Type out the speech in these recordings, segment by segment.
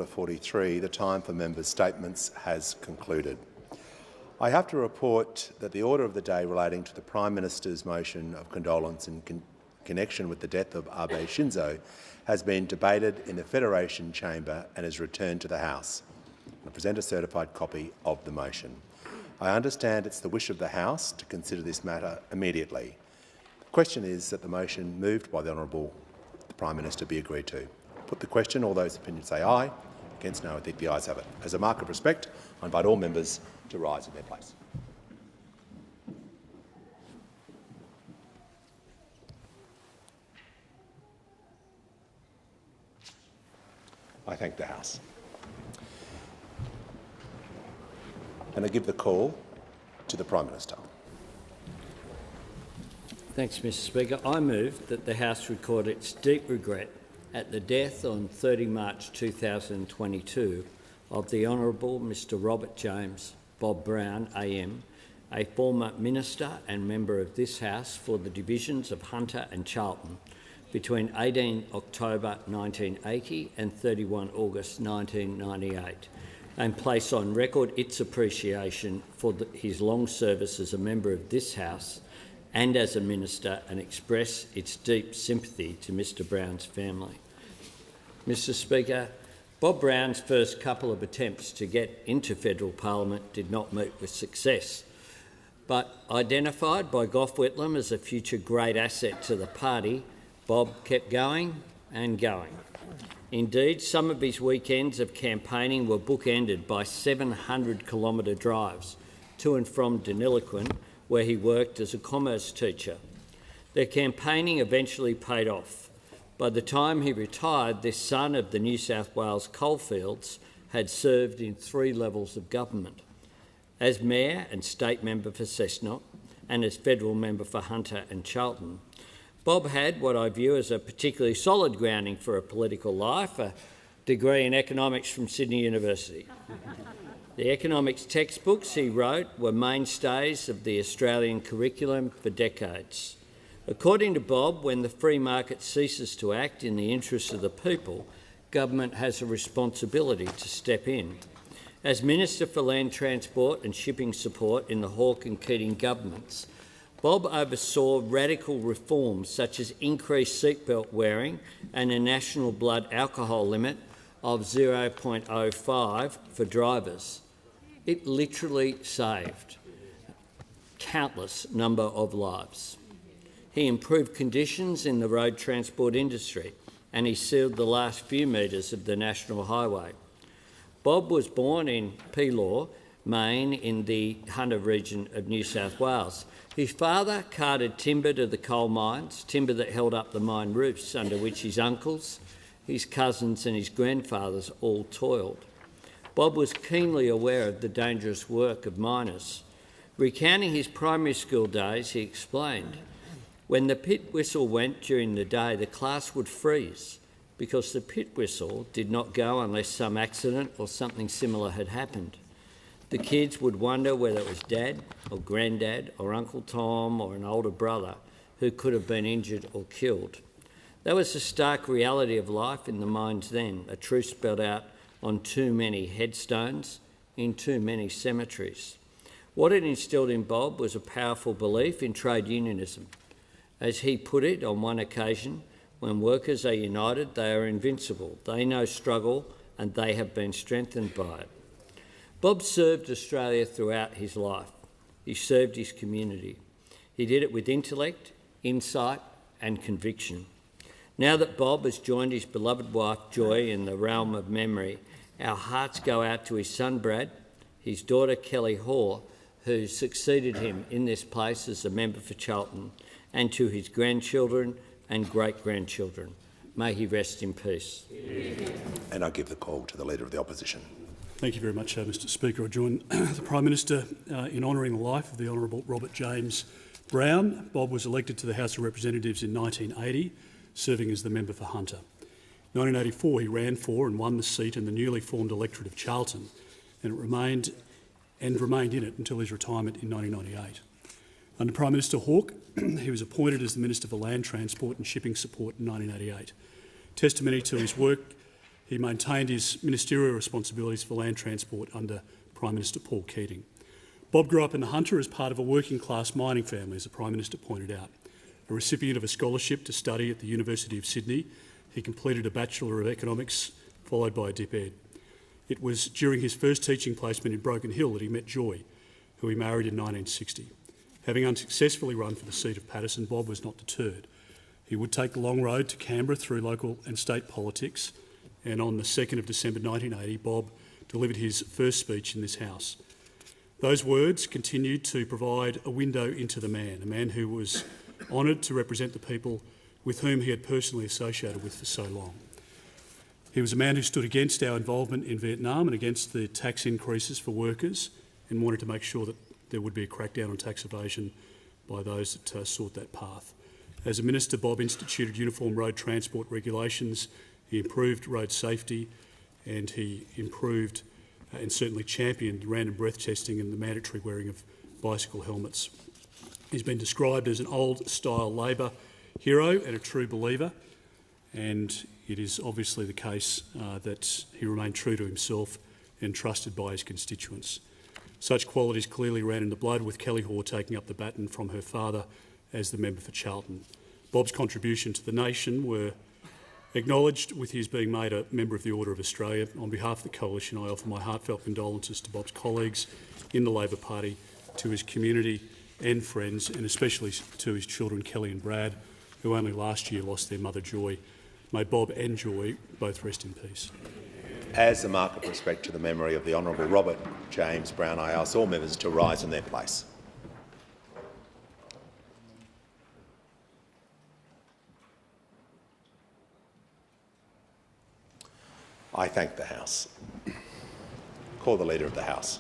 Order 43, the time for members' statements has concluded. I have to report that the order of the day relating to the Prime Minister's motion of condolence in connection with the death of Abe Shinzo has been debated in the Federation Chamber and is returned to the House. I present a certified copy of the motion. I understand it's the wish of the House to consider this matter immediately. The question is that the motion moved by the Honourable Prime Minister be agreed to. Put the question. All those opinions say aye. Against no. I think the ayes have it. As a mark of respect, I invite all members to rise in their place. I thank the House. And I give the call to the Prime Minister. Thanks, Mr Speaker. I move that the House record its deep regret at the death on 30 March 2022 of the Honourable Mr Robert James Bob Brown AM, a former Minister and member of this House for the divisions of Hunter and Charlton between 18 October 1980 and 31 August 1998, and place on record its appreciation for his long service as a member of this House and as a minister, and express its deep sympathy to Mr Brown's family. Mr Speaker, Bob Brown's first couple of attempts to get into federal parliament did not meet with success, but identified by Gough Whitlam as a future great asset to the party, Bob kept going and going. Indeed, some of his weekends of campaigning were bookended by 700-kilometre drives to and from Deniliquin, where he worked as a commerce teacher. Their campaigning eventually paid off. By the time he retired, this son of the New South Wales coalfields had served in 3 levels of government: as Mayor and State Member for Cessnock and as Federal Member for Hunter and Charlton. Bob had what I view as a particularly solid grounding for a political life, a degree in economics from Sydney University. The economics textbooks he wrote were mainstays of the Australian curriculum for decades. According to Bob, when the free market ceases to act in the interests of the people, government has a responsibility to step in. As Minister for Land Transport and Shipping Support in the Hawke and Keating governments, Bob oversaw radical reforms such as increased seatbelt wearing and a national blood alcohol limit of 0.05 for drivers. It literally saved countless number of lives. He improved conditions in the road transport industry and he sealed the last few metres of the National Highway. Bob was born in Pelaw, Maine, in the Hunter region of New South Wales. His father carted timber to the coal mines, timber that held up the mine roofs under which his uncles, his cousins and his grandfathers all toiled. Bob was keenly aware of the dangerous work of miners. Recounting his primary school days, he explained, "When the pit whistle went during the day, the class would freeze because the pit whistle did not go unless some accident or something similar had happened. The kids would wonder whether it was Dad or Granddad or Uncle Tom or an older brother who could have been injured or killed." That was the stark reality of life in the mines then, a truth spelled out on too many headstones in too many cemeteries. What it instilled in Bob was a powerful belief in trade unionism. As he put it on one occasion, when workers are united, they are invincible. They know struggle and they have been strengthened by it. Bob served Australia throughout his life. He served his community. He did it with intellect, insight and conviction. Now that Bob has joined his beloved wife Joy in the realm of memory, our hearts go out to his son Brad, his daughter Kelly Hoare, who succeeded him in this place as a member for Charlton, and to his grandchildren and great-grandchildren. May he rest in peace. And I give the call to the Leader of the Opposition. Thank you very much, Mr Speaker. I join the Prime Minister in honouring the life of the Honourable Robert James Brown. Bob was elected to the House of Representatives in 1980, serving as the member for Hunter. In 1984, he ran for and won the seat in the newly formed electorate of Charlton, and remained in it until his retirement in 1998. Under Prime Minister Hawke, he was appointed as the Minister for Land Transport and Shipping Support in 1988. Testimony to his work He maintained his ministerial responsibilities for land transport under Prime Minister Paul Keating. Bob grew up in the Hunter as part of a working-class mining family, as the Prime Minister pointed out. A recipient of a scholarship to study at the University of Sydney, he completed a Bachelor of Economics, followed by a Dip Ed. It was during his first teaching placement in Broken Hill that he met Joy, who he married in 1960. Having unsuccessfully run for the seat of Paterson, Bob was not deterred. He would take the long road to Canberra through local and state politics, and on the 2nd of December 1980, Bob delivered his first speech in this House. Those words continued to provide a window into the man, a man who was honoured to represent the people with whom he had personally associated with for so long. He was a man who stood against our involvement in Vietnam and against the tax increases for workers, and wanted to make sure that there would be a crackdown on tax evasion by those that sought that path. As a minister, Bob instituted uniform road transport regulations, he improved road safety, and he improved and certainly championed random breath testing and the mandatory wearing of bicycle helmets. He's been described as an old-style Labor hero and a true believer, and it is obviously the case that he remained true to himself and trusted by his constituents. Such qualities clearly ran in the blood, with Kelly Hoare taking up the baton from her father as the member for Charlton. Bob's contribution to the nation were acknowledged with his being made a member of the Order of Australia. On behalf of the Coalition, I offer my heartfelt condolences to Bob's colleagues in the Labor Party, to his community and friends, and especially to his children, Kelly and Brad, who only last year lost their mother, Joy. May Bob and Joy both rest in peace. As a mark of respect to the memory of the Honourable Robert James Brown, I ask all members to rise in their place. I thank the House. Call the Leader of the House.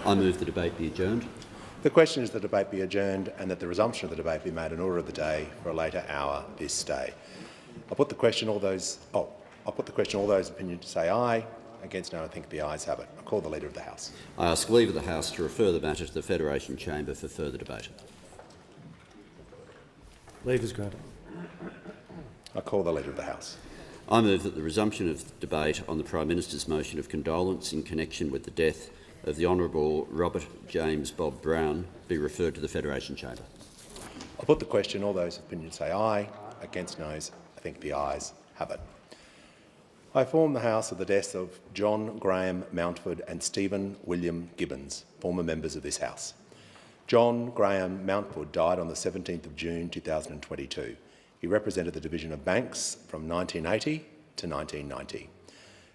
I move the debate be adjourned. The question is the debate be adjourned and that the resumption of the debate be made an order of the day for a later hour this day. I'll put the question. All those opinions say aye. Against no, I think the ayes have it. I call the Leader of the House. I ask leave of the House to refer the matter to the Federation Chamber for further debate. Leave is granted. I call the Leader of the House. I move that the resumption of debate on the Prime Minister's motion of condolence in connection with the death of the Honourable Robert James Bob Brown be referred to the Federation Chamber. I'll put the question. All those opinions say aye. Against noes, I think the ayes have it. I inform the House of the deaths of John Graham Mountford and Stephen William Gibbons, former members of this House. John Graham Mountford died on the 17th of June 2022. He represented the Division of Banks from 1980 to 1990.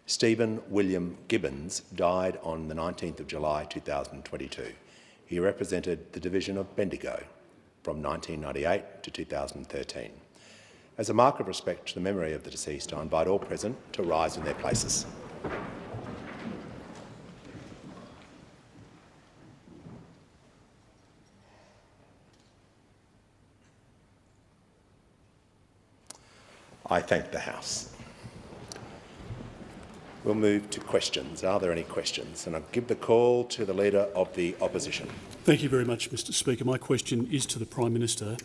Stephen William Gibbons died on the 19th of July 2022. He represented the Division of Bendigo from 1998 to 2013. As a mark of respect to the memory of the deceased, I invite all present to rise in their places. I thank the House. We'll move to questions. Are there any questions? And I'll give the call to the Leader of the Opposition. Thank you very much, Mr Speaker. My question is to the Prime Minister.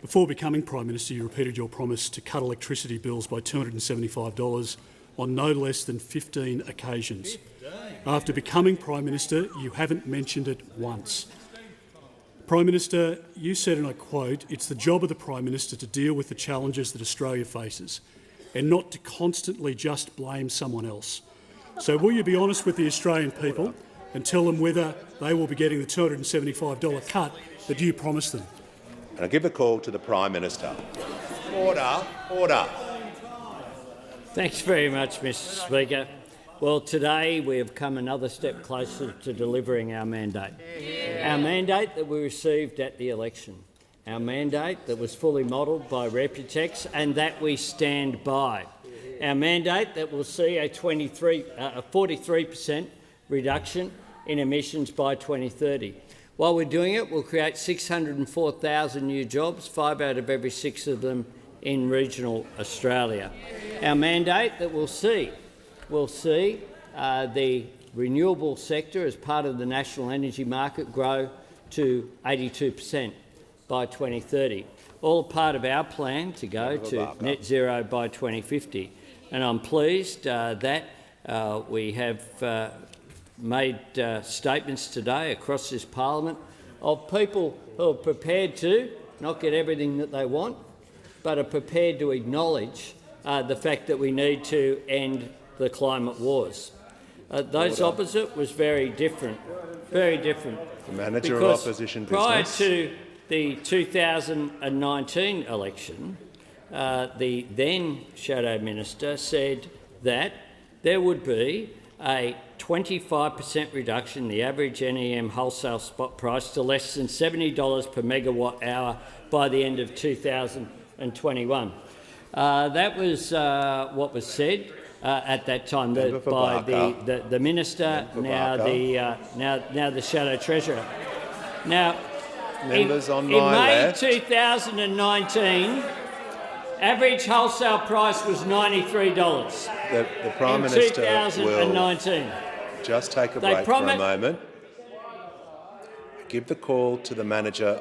Before becoming Prime Minister, you repeated your promise to cut electricity bills by $275 on no less than 15 occasions. After becoming Prime Minister, you haven't mentioned it once. Prime Minister, you said, and I quote, "It's the job of the Prime Minister to deal with the challenges that Australia faces and not to constantly just blame someone else." So will you be honest with the Australian people and tell them whether they will be getting the $275 cut that you promised them? And I give the call to the Prime Minister. Order, order. Thanks very much, Mr Speaker. Well, today we have come another step closer to delivering our mandate. Our mandate that we received at the election. Our mandate that was fully modelled by Reputex and that we stand by. Our mandate that will see a 43% reduction in emissions by 2030. While we're doing it, we'll create 604,000 new jobs, 5 out of every 6 of them in regional Australia. Our mandate that will see the renewable sector as part of the national energy market grow to 82% by 2030. All part of our plan to go to net zero by 2050. and I'm pleased that we have made statements today across this parliament of people who are prepared to not get everything that they want, but are prepared to acknowledge the fact that we need to end the climate wars. Those opposite was very different, very different. The Manager of Opposition Business. Prior to the 2019 election, the then Shadow Minister said that there would be a 25% reduction in the average NEM wholesale spot price to less than $70 per megawatt hour by the end of 2021. That was what was said at that time by the Minister, now the Shadow Treasurer. Now, in May 2019, average wholesale price was $93. The Prime Minister 2019. will just take a break for a moment. Give the call to the Manager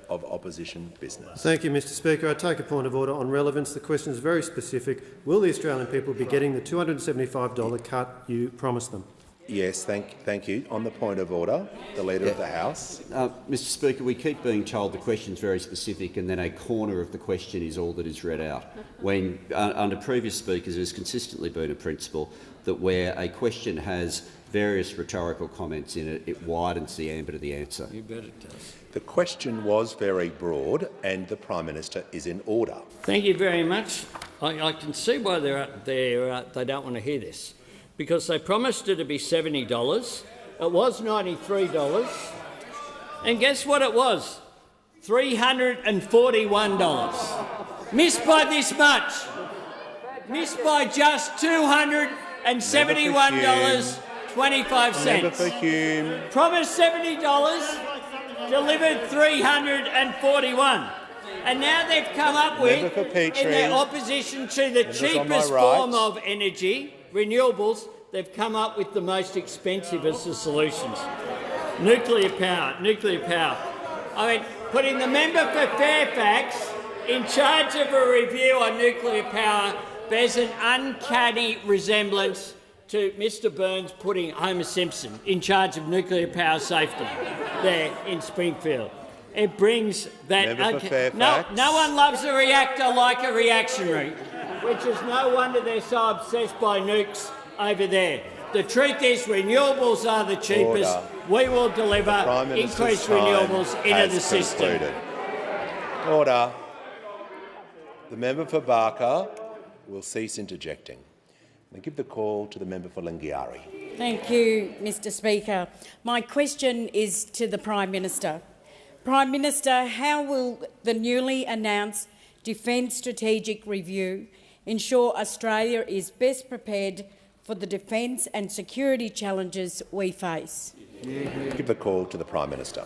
of Opposition Business. Thank you, Mr Speaker. I take a point of order on relevance. The question is very specific. Will the Australian people be getting the $275 cut you promised them? Yes, thank you. On the point of order, the Leader of the House. Mr Speaker, we keep being told the question is very specific and then a corner of the question is all that is read out. When, under previous speakers, it has consistently been a principle that where a question has various rhetorical comments in it, it widens the ambit of the answer. You bet it does. The question was very broad and the Prime Minister is in order. Thank you very much. I can see why they don't want to hear this, because they promised it to be $70. It was $93. And guess what it was? $341. Missed by this much. Missed by just $271.25. Member for Hume. Promised $70, delivered $341. And now they've come up with, in their opposition to the cheapest form of energy, renewables, they've come up with the most expensive of the solutions. Nuclear power. I mean, putting the member for Fairfax in charge of a review on nuclear power bears an uncanny resemblance to Mr Burns putting Homer Simpson in charge of nuclear power safety there in Springfield. It brings that... No one loves a reactor like a reactionary, which is no wonder they're so obsessed by nukes over there. The truth is renewables are the cheapest. Order. We will deliver increased renewables into the system. Order. The member for Barker will cease interjecting. I give the call to the member for Lingiari. Thank you, Mr Speaker. My question is to the Prime Minister. Prime Minister, how will the newly announced Defence Strategic Review ensure Australia is best prepared for the defence and security challenges we face? Give the call to the Prime Minister.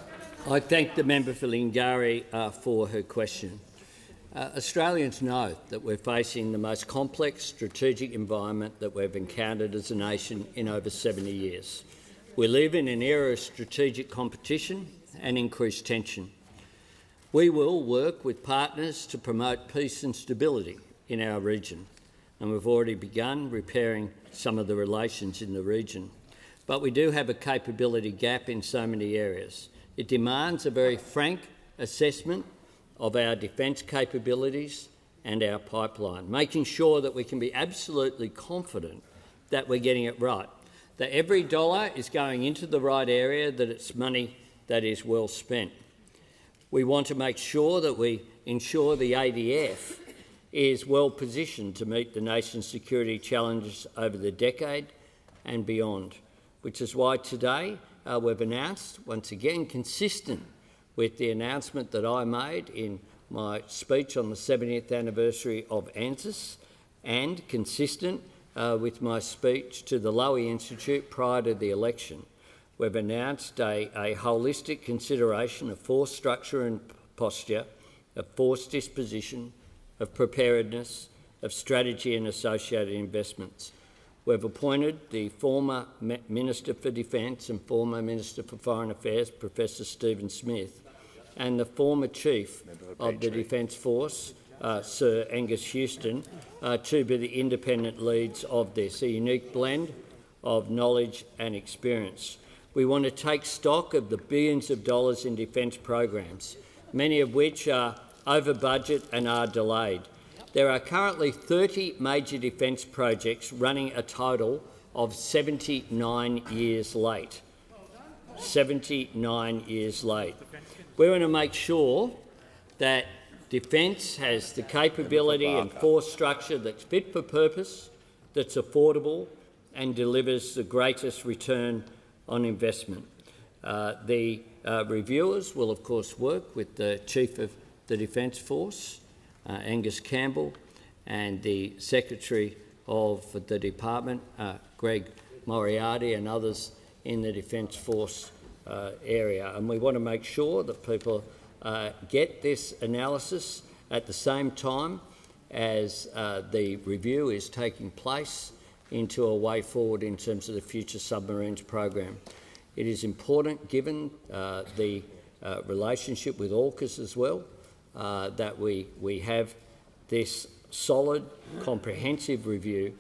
I thank the member for Lingiari for her question. Australians know that we're facing the most complex strategic environment that we've encountered as a nation in over 70 years. We live in an era of strategic competition and increased tension. We will work with partners to promote peace and stability in our region, and we've already begun repairing some of the relations in the region. But we do have a capability gap in so many areas. It demands a very frank assessment of our defence capabilities and our pipeline, making sure that we can be absolutely confident that we're getting it right, that every dollar is going into the right area, that it's money that is well spent. We want to make sure that we ensure the ADF is well positioned to meet the nation's security challenges over the decade and beyond, which is why today we've announced, once again consistent with the announcement that I made in my speech on the 70th anniversary of ANZUS and consistent with my speech to the Lowy Institute prior to the election, we've announced a holistic consideration of force structure and posture, of force disposition, of preparedness, of strategy and associated investments. We've appointed the former Minister for Defence and former Minister for Foreign Affairs, Professor Stephen Smith, and the former Chief of the Defence Force, Sir Angus Houston, to be the independent leads of this, a unique blend of knowledge and experience. We want to take stock of the billions of dollars in defence programs, many of which are over budget and are delayed. There are currently 30 major defence projects running a total of 79 years late. 79 years late. We want to make sure that defence has the capability and force structure that's fit for purpose, that's affordable and delivers the greatest return on investment. The reviewers will, of course, work with the Chief of the Defence Force, Angus Campbell, and the Secretary of the Department, Greg Moriarty, and others in the Defence Force area. And we want to make sure that people get this analysis at the same time as the review is taking place into a way forward in terms of the Future Submarines program. It is important, given the relationship with AUKUS as well, that we have this solid, comprehensive review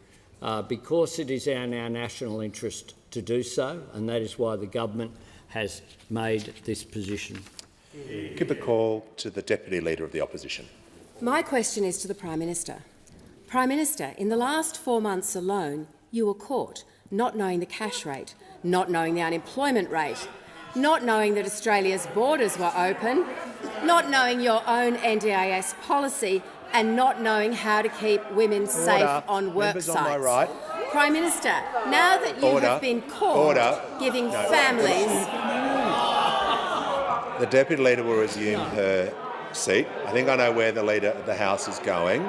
because it is in our national interest to do so, and that is why the government has made this position. Give the call to the Deputy Leader of the Opposition. My question is to the Prime Minister. Prime Minister, in the last 4 months alone, you were caught not knowing the cash rate, not knowing the unemployment rate, not knowing that Australia's borders were open, not knowing your own NDIS policy, and not knowing how to keep women safe on work sites. On my right. Prime Minister, now that you have been caught giving families... The Deputy Leader will resume her seat. I think I know where the Leader of the House is going.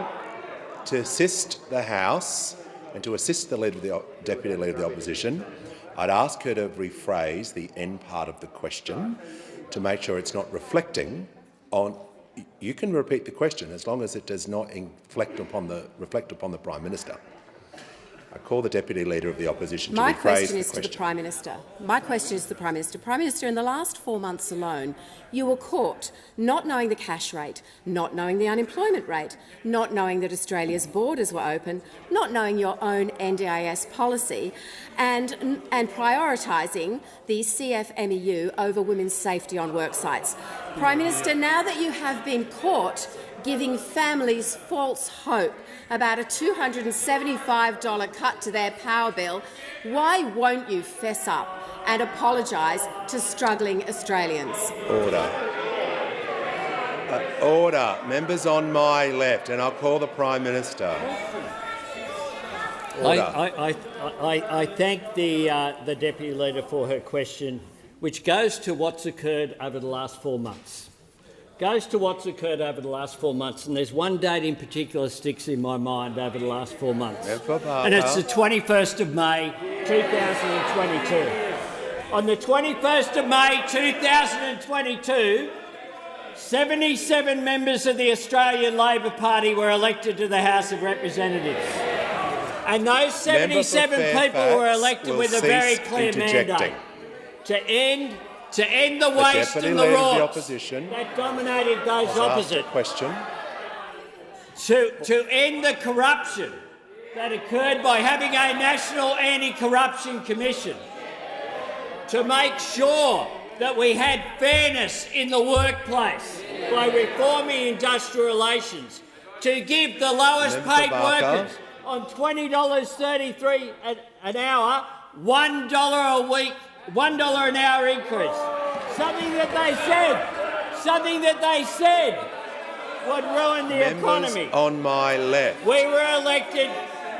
To assist the House and to assist the Deputy Leader of the Opposition, I'd ask her to rephrase the end part of the question to make sure it's not reflecting on... You can repeat the question as long as it does not reflect upon the Prime Minister. I call the Deputy Leader of the Opposition to rephrase the question. My question is to the Prime Minister. My question is to the Prime Minister. Prime Minister, in the last 4 months alone, you were caught not knowing the cash rate, not knowing the unemployment rate, not knowing that Australia's borders were open, not knowing your own NDIS policy, and prioritising the CFMEU over women's safety on work sites. Prime Minister, now that you have been caught giving families false hope about a $275 cut to their power bill, why won't you fess up and apologise to struggling Australians? Order. Order. Members on my left, and I'll call the Prime Minister. Order. I thank the Deputy Leader for her question, which goes to what's occurred over the last 4 months. And there's one date in particular sticks in my mind over the last 4 months, and it's the 21st of May 2022. On the 21st of May 2022, 77 members of the Australian Labor Party were elected to the House of Representatives. And those 77 people were elected with a very clear mandate to end the waste and the rorts that dominated those opposite, to end the corruption that occurred by having a national anti-corruption commission, to make sure that we had fairness in the workplace by reforming industrial relations, to give the lowest paid workers on $20.33 an hour $1 a week, $1 an hour increase. Something that they said would ruin the economy. On my left. We were elected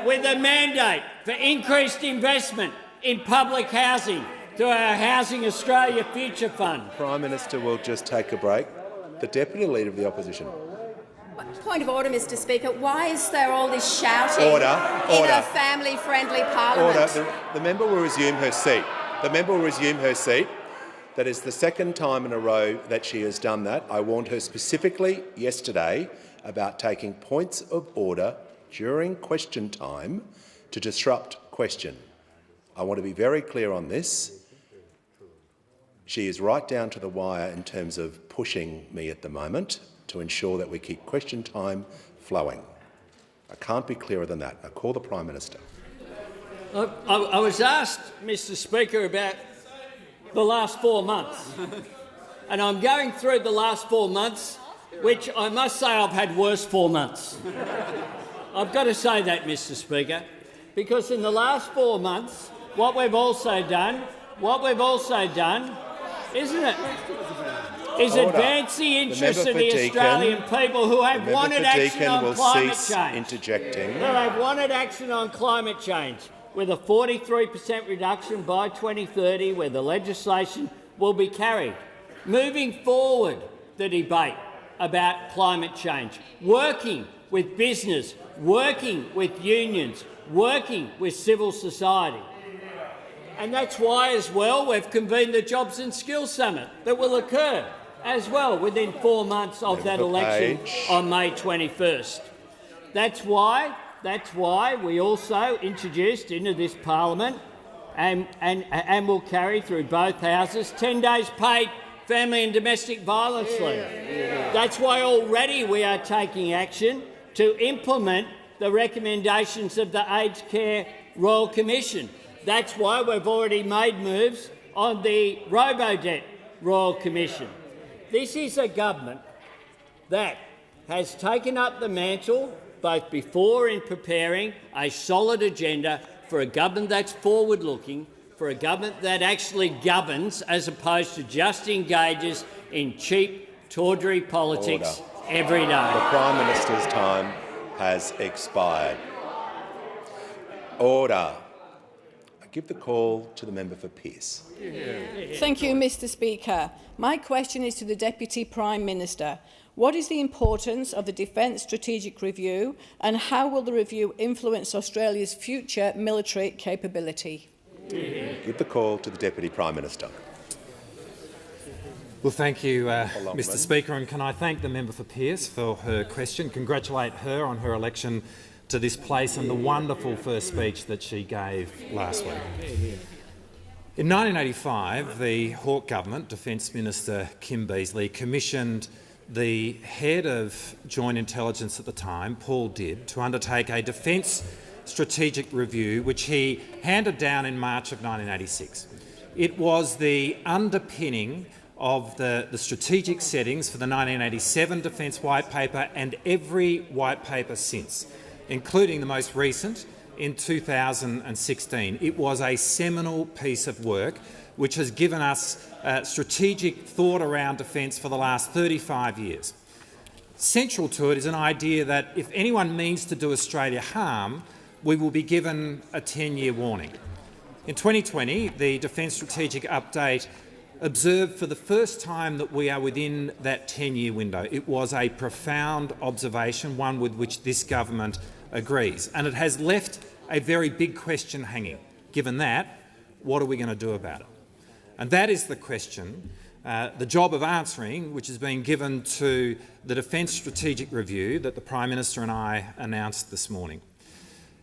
with a mandate for increased investment in public housing through our Housing Australia Future Fund. Prime Minister will just take a break. The Deputy Leader of the Opposition. Point of order, Mr Speaker. Why is there all this shouting in a family-friendly parliament? Order. The member will resume her seat. That is the second time in a row that she has done that. I warned her specifically yesterday about taking points of order during question time to disrupt question. I want to be very clear on this. She is right down to the wire in terms of pushing me at the moment. to ensure that we keep question time flowing. I can't be clearer than that. I call the Prime Minister. I was asked, Mr Speaker, about the last 4 months, and I'm going through the last 4 months, which I must say I've had worse 4 months. I've got to say that, Mr Speaker, because in the last 4 months, what we've also done, isn't it, is advance the interests of the Australian people who have wanted action on climate change. Interjecting. Who have wanted action on climate change, with a 43% reduction by 2030, where the legislation will be carried. Moving forward the debate about climate change, working with business, working with unions, working with civil society. And that's why, as well, we've convened the Jobs and Skills Summit that will occur, as well, within 4 months of that election on May 21st. That's why we also introduced into this parliament and will carry through both houses 10 days paid family and domestic violence leave. That's why already we are taking action to implement the recommendations of the Aged Care Royal Commission. That's why we've already made moves on the Robodebt Royal Commission. This is a government that has taken up the mantle both before in preparing a solid agenda for a government that's forward-looking, for a government that actually governs as opposed to just engages in cheap, tawdry politics every day. The Prime Minister's time has expired. Order. I give the call to the member for Pearce. Thank you, Mr Speaker. My question is to the Deputy Prime Minister. What is the importance of the Defence Strategic Review, and how will the review influence Australia's future military capability? Give the call to the Deputy Prime Minister. Well, thank you, Mr Speaker, and can I thank the member for Pearce for her question, congratulate her on her election to this place and the wonderful first speech that she gave last week. In 1985, the Hawke government, Defence Minister Kim Beazley, commissioned the head of Joint Intelligence at the time, Paul Dibb, to undertake a defence strategic review, which he handed down in March of 1986. It was the underpinning of the strategic settings for the 1987 Defence White Paper and every white paper since, including the most recent in 2016. It was a seminal piece of work which has given us strategic thought around defence for the last 35 years. Central to it is an idea that if anyone means to do Australia harm, we will be given a 10-year warning. In 2020, the Defence Strategic Update observed for the first time that we are within that 10-year window. It was a profound observation, one with which this government agrees, and it has left a very big question hanging. Given that, what are we going to do about it? And that is the question, the job of answering, which is being given to the Defence Strategic Review that the Prime Minister and I announced this morning.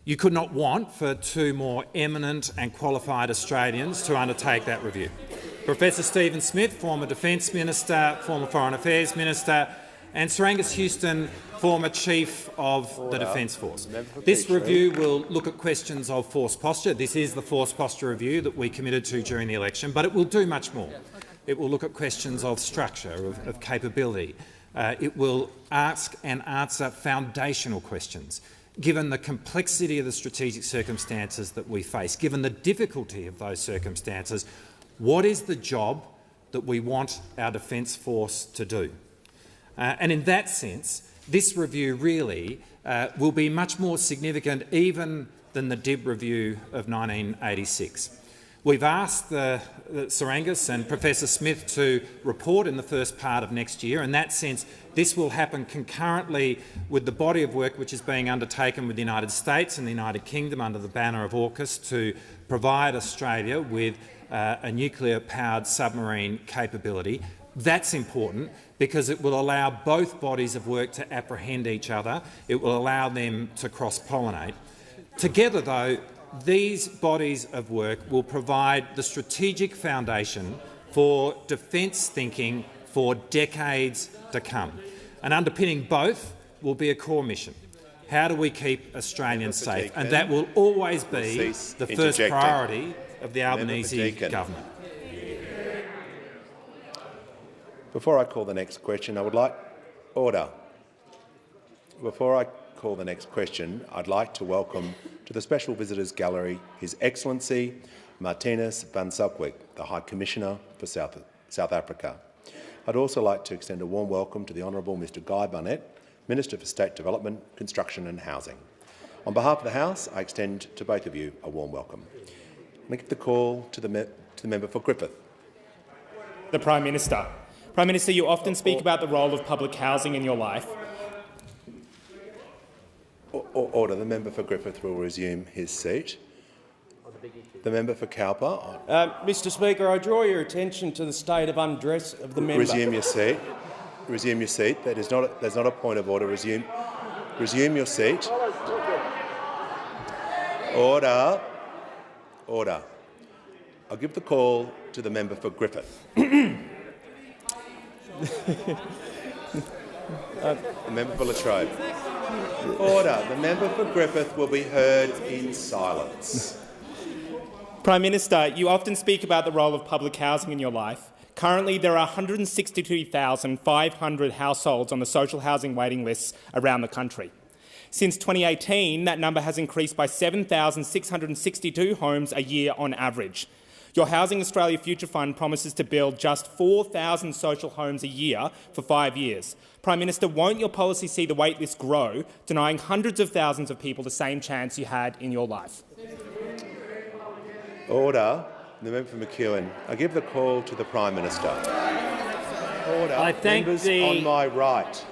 You could not want for two more eminent and qualified Australians to undertake that review. Professor Stephen Smith, former Defence Minister, former Foreign Affairs Minister, and Sir Angus Houston, former Chief of the Defence Force. This review will look at questions of force posture. This is the force posture review that we committed to during the election, but it will do much more. It will look at questions of structure, of capability. It will ask and answer foundational questions. Given the complexity of the strategic circumstances that we face, given the difficulty of those circumstances, what is the job that we want our Defence Force to do? And in that sense, this review really will be much more significant even than the Dibb review of 1986. We've asked Sir Angus and Professor Smith to report in the first part of next year. In that sense, this will happen concurrently with the body of work which is being undertaken with the United States and the United Kingdom under the banner of AUKUS to provide Australia with a nuclear-powered submarine capability. That's important because it will allow both bodies of work to apprehend each other. It will allow them to cross-pollinate. Together, though, these bodies of work will provide the strategic foundation for defence thinking for decades to come. And underpinning both will be a core mission. How do we keep Australians safe? And that will always be the first priority of the Albanese government. Before I call the next question, I would like order. Before I call the next question, I'd like to welcome to the Special Visitors Gallery His Excellency Martinus van Schalkwyk, the High Commissioner for South Africa. I'd also like to extend a warm welcome to the Honourable Mr Guy Barnett, Minister for State Development, Construction and Housing. On behalf of the House, I extend to both of you a warm welcome. I give the call to the member for Griffith. The Prime Minister. Prime Minister, you often speak about the role of public housing in your life. Order. The member for Griffith will resume his seat. The member for Cowper. Mr Speaker, I draw your attention to the state of undress of the member. Resume your seat. Resume your seat. There's not a point of order. Resume your seat. Order. Order. I'll give the call to the member for Griffith. The member for Latrobe. Order. The member for Griffith will be heard in silence. Prime Minister, you often speak about the role of public housing in your life. Currently, there are 162,500 households on the social housing waiting lists around the country. Since 2018, that number has increased by 7,662 homes a year on average. Your Housing Australia Future Fund promises to build just 4,000 social homes a year for 5 years. Prime Minister, won't your policy see the wait list grow, denying hundreds of thousands of people the same chance you had in your life? Order. The member for McEwen. I give the call to the Prime Minister. Order. I thank Members on my right.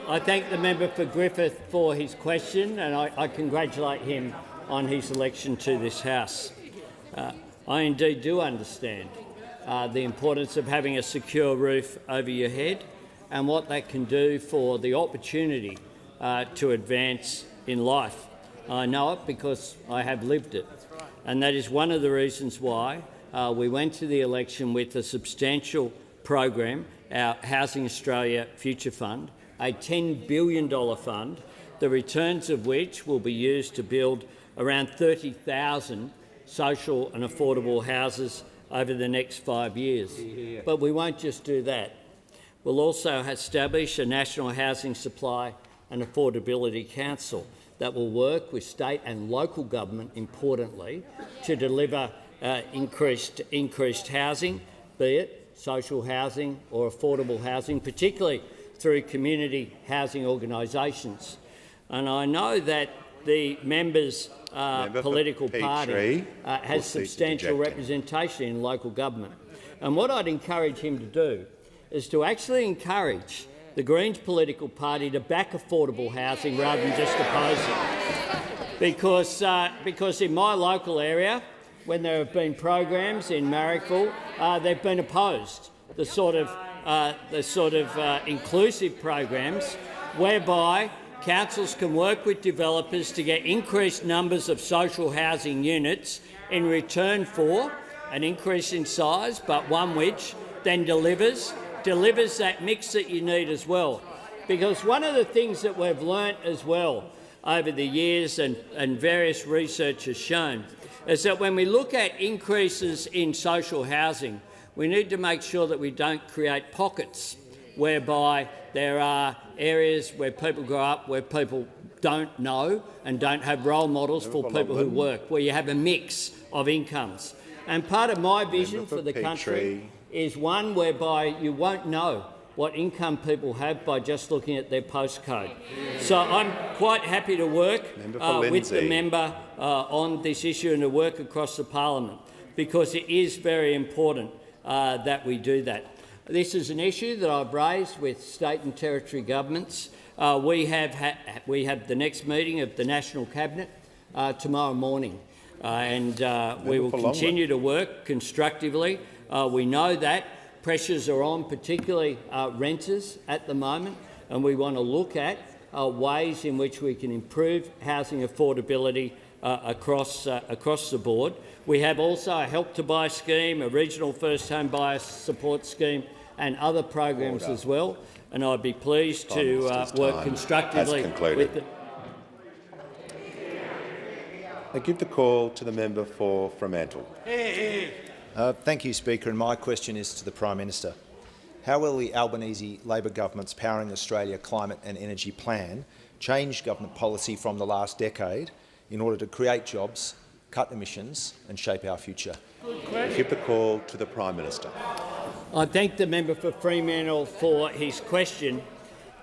I thank the member for Griffith for his question, and I congratulate him on his election to this House. I indeed do understand the importance of having a secure roof over your head and what that can do for the opportunity to advance in life. I know it because I have lived it. And that is one of the reasons why we went to the election with a substantial program, our Housing Australia Future Fund, a $10 billion fund, the returns of which will be used to build around 30,000 social and affordable houses over the next 5 years. But we won't just do that. We'll also establish a National Housing Supply and Affordability Council that will work with state and local government, importantly, to deliver increased housing, be it social housing or affordable housing, particularly through community housing organisations. And I know that the member's political party has substantial representation in local government. And what I'd encourage him to do is to actually encourage the Greens political party to back affordable housing rather than just oppose it. Because in my local area, when there have been programs in Marrickville, they've been opposed. The sort of inclusive programs whereby councils can work with developers to get increased numbers of social housing units in return for an increase in size, but one which then delivers that mix that you need as well. Because one of the things that we've learnt as well over the years and various research has shown is that when we look at increases in social housing, we need to make sure that we don't create pockets whereby there are areas where people grow up where people don't know and don't have role models for people who work, where you have a mix of incomes. And part of my vision for the country is one whereby you won't know what income people have by just looking at their postcode. So I'm quite happy to work with the member on this issue and to work across the parliament, because it is very important that we do that. This is an issue that I've raised with state and territory governments. We have the next meeting of the National Cabinet tomorrow morning, and we will continue to work constructively. We know that pressures are on, particularly renters at the moment, and we want to look at ways in which we can improve housing affordability across the board. We have also a Help to Buy scheme, a regional first home buyer support scheme and other programs as well. and I'd be pleased to work constructively with the... I give the call to the member for Fremantle. Thank you, Speaker, and my question is to the Prime Minister. How will the Albanese Labor government's Powering Australia climate and energy plan change government policy from the last decade in order to create jobs, cut emissions and shape our future? I give the call to the Prime Minister. I thank the member for Fremantle for his question,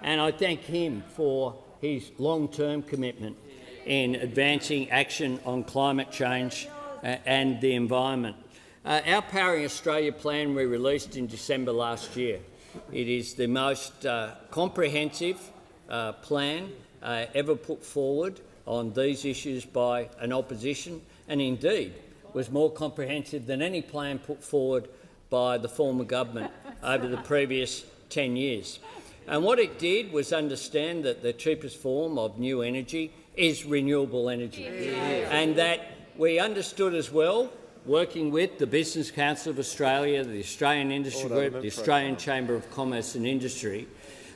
and I thank him for his long-term commitment in advancing action on climate change and the environment. Our Powering Australia plan we released in December last year. It is the most comprehensive plan ever put forward on these issues by an opposition, and indeed was more comprehensive than any plan put forward by the former government over the previous 10 years. And what it did was understand that the cheapest form of new energy is renewable energy, and that we understood as well, working with the Business Council of Australia, the Australian Industry Group, the Australian Chamber of Commerce and Industry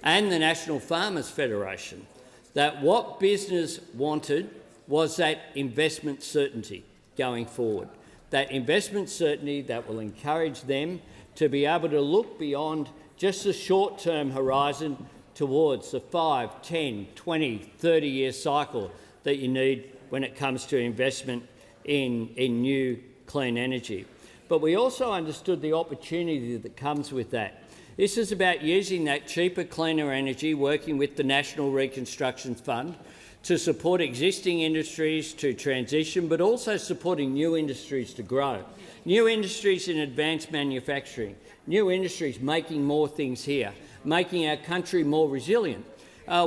and the National Farmers Federation, that what business wanted was that investment certainty going forward, that investment certainty that will encourage them to be able to look beyond just a short-term horizon towards the 5, 10, 20, 30-year cycle that you need when it comes to investment in new clean energy. But we also understood the opportunity that comes with that. This is about using that cheaper, cleaner energy, working with the National Reconstruction Fund to support existing industries to transition, but also supporting new industries to grow. New industries in advanced manufacturing, new industries making more things here, making our country more resilient.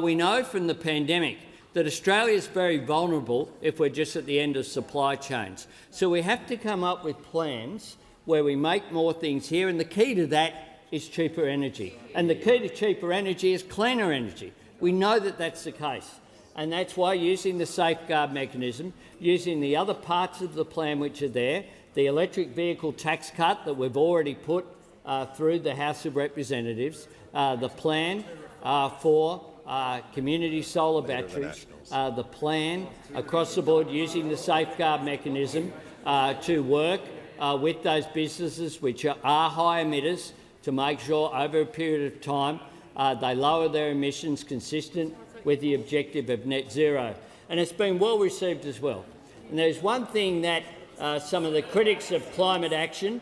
We know from the pandemic that Australia is very vulnerable if we're just at the end of supply chains. So we have to come up with plans where we make more things here, and the key to that is cheaper energy. And the key to cheaper energy is cleaner energy. We know that that's the case. And that's why using the safeguard mechanism, using the other parts of the plan which are there, the electric vehicle tax cut that we've already put through the House of Representatives, the plan for community solar batteries, the plan across the board using the safeguard mechanism to work with those businesses which are high emitters to make sure over a period of time they lower their emissions consistent with the objective of net zero. And it's been well received as well. And there's one thing that some of the critics of climate action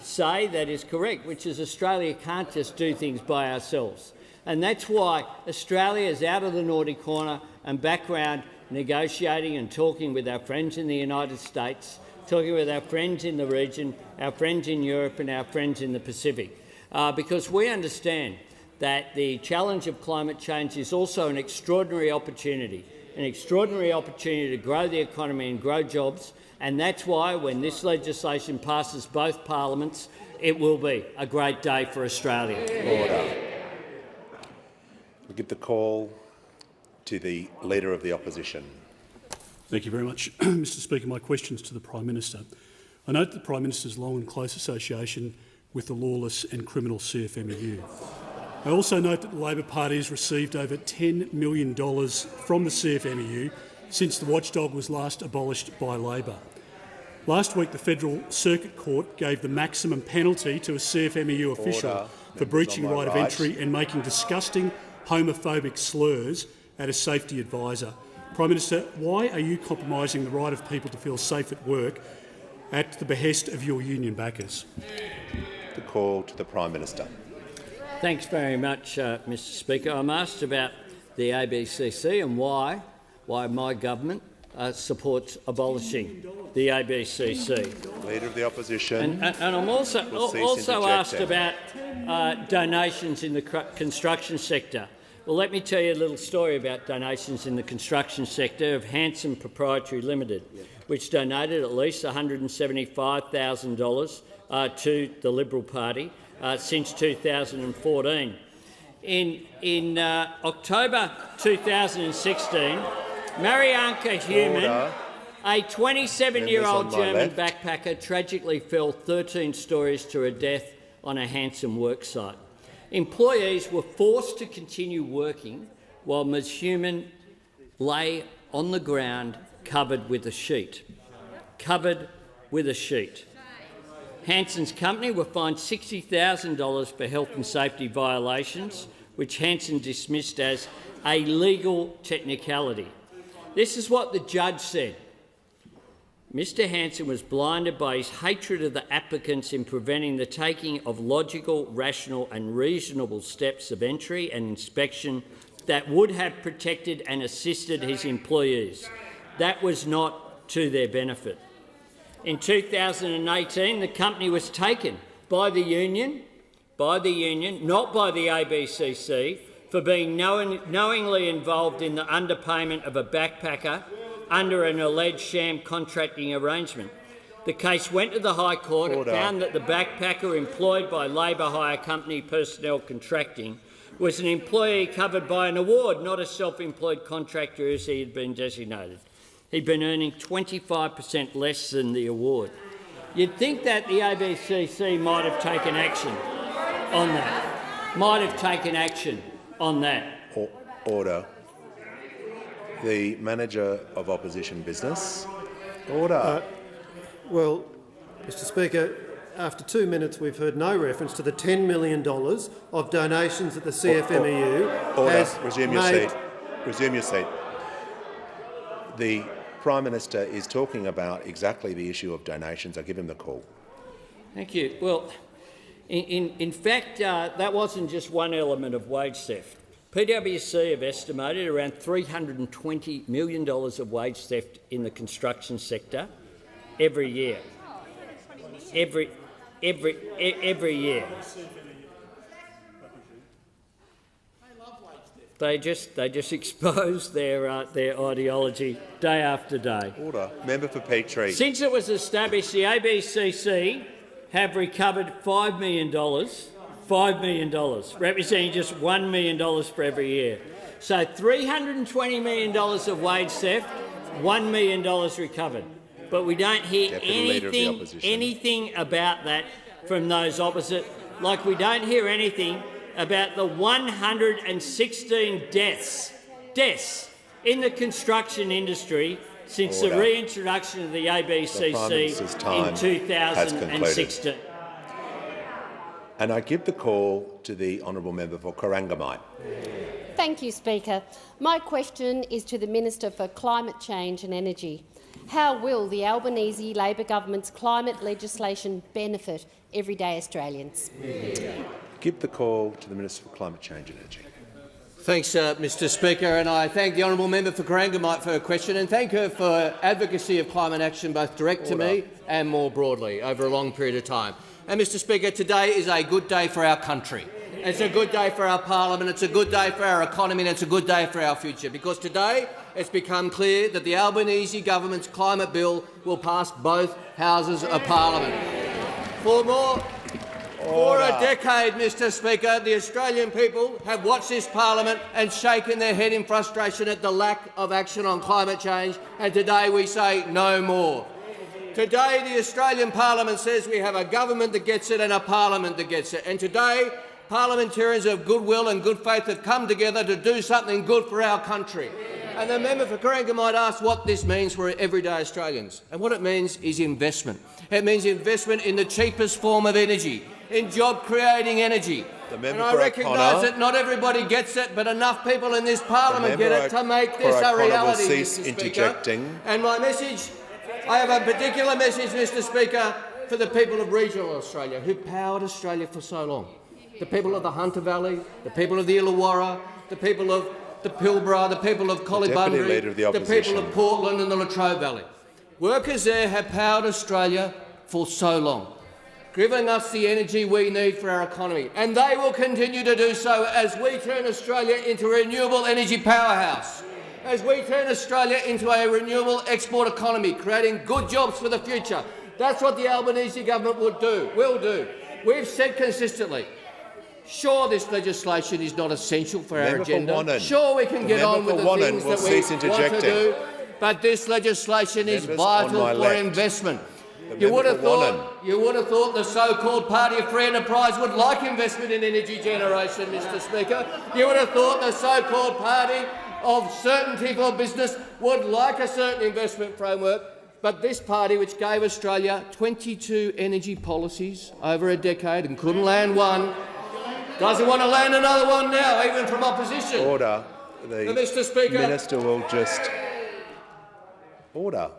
say that is correct, which is Australia can't just do things by ourselves. And that's why Australia is out of the naughty corner and back around negotiating and talking with our friends in the United States, talking with our friends in the region, our friends in Europe and our friends in the Pacific, because we understand that the challenge of climate change is also an extraordinary opportunity to grow the economy and grow jobs, and that's why when this legislation passes both parliaments, it will be a great day for Australia. Order. We give the call to the Leader of the Opposition. Thank you very much, Mr Speaker. My question is to the Prime Minister. I note the Prime Minister's long and close association with the lawless and criminal CFMEU. I also note that the Labor Party has received over $10 million from the CFMEU since the watchdog was last abolished by Labor. Last week, the Federal Circuit Court gave the maximum penalty to a CFMEU official for breaching right of entry and making disgusting homophobic slurs at a safety advisor. Prime Minister, why are you compromising the right of people to feel safe at work at the behest of your union backers? The call to the Prime Minister. Thanks very much, Mr Speaker. I'm asked about the ABCC and why my government supports abolishing the ABCC. Leader of the Opposition. And I'm also asked about donations in the construction sector. Well, let me tell you a little story about donations in the construction sector of Hanson Proprietary Limited, which donated at least $175,000 to the Liberal Party since 2014. In October 2016, Marianka Human, a 27-year-old German backpacker, tragically fell 13 stories to her death on a Hanson worksite. Employees were forced to continue working while Ms Human lay on the ground covered with a sheet. Covered with a sheet. Hanson's company were fined $60,000 for health and safety violations, which Hanson dismissed as a legal technicality. This is what the judge said. Mr Hanson was blinded by his hatred of the applicants in preventing the taking of logical, rational and reasonable steps of entry and inspection that would have protected and assisted his employees. That was not to their benefit. In 2018, the company was taken by the union, not by the ABCC, for being knowingly involved in the underpayment of a backpacker under an alleged sham contracting arrangement. The case went to the High Court. It found that the backpacker employed by Labor Hire Company Personnel Contracting was an employee covered by an award, not a self-employed contractor as he had been designated. He'd been earning 25% less than the award. You'd think that the ABCC might have taken action on that. Order. The Manager of Opposition Business. Order. Well, Mr Speaker, after 2 minutes we've heard no reference to the $10 million of donations that the CFMEU has Resume your seat. Resume your seat. The Prime Minister is talking about exactly the issue of donations. I give him the call. Thank you. Well, in fact, that wasn't just one element of wage theft. PwC have estimated around $320 million of wage theft in the construction sector every year. Every year. They just expose their ideology day after day. Order. Member for Petrie. Since it was established, the ABCC have recovered $5 million, representing just $1 million for every year. So $320 million of wage theft, $1 million recovered. But we don't hear anything about that from those opposite, like we don't hear anything about the 116 deaths in the construction industry since the reintroduction of the ABCC in 2016. And I give the call to the honourable member for Corangamite. Thank you, Speaker. My question is to the Minister for Climate Change and Energy. How will the Albanese Labor government's climate legislation benefit everyday Australians? Give the call to the Minister for Climate Change and Energy. Thanks, Mr Speaker, and I thank the honourable member for Corangamite for her question and thank her for advocacy of climate action both direct to me and more broadly over a long period of time. And, Mr Speaker, today is a good day for our country. It's a good day for our parliament, it's a good day for our economy and it's a good day for our future, because today it's become clear that the Albanese government's climate bill will pass both houses of parliament. For a decade, Mr Speaker, the Australian people have watched this parliament and shaken their head in frustration at the lack of action on climate change, and today we say no more. Today the Australian parliament says we have a government that gets it and a parliament that gets it, and today parliamentarians of goodwill and good faith have come together to do something good for our country. And the member for Corangamite asked what this means for everyday Australians, and what it means is investment. It means investment in the cheapest form of energy, in job-creating energy. And I recognise that not everybody gets it, but enough people in this parliament get it to make this a reality, Mr Speaker. And my message, I have a particular message, Mr Speaker, for the people of regional Australia who powered Australia for so long. The people of the Hunter Valley, the people of the Illawarra, the people of the Pilbara, the people of Collibundry, the people of Portland and the Latrobe Valley. Workers there have powered Australia for so long, giving us the energy we need for our economy, and they will continue to do so as we turn Australia into a renewable energy powerhouse, as we turn Australia into a renewable export economy, creating good jobs for the future. That's what the Albanese government will do. We've said consistently, sure, this legislation is not essential for our agenda. Sure, we can get on with the things that we want to do, but this legislation is vital for investment. You would have thought the so-called Party of Free Enterprise would like investment in energy generation, Mr. Speaker. You would have thought the so-called Party of Certainty for Business would like a certain investment framework. But this party, which gave Australia 22 energy policies over a decade and couldn't land one, doesn't want to land another one now, even from opposition. Order. The Mr. Speaker, Minister will just order.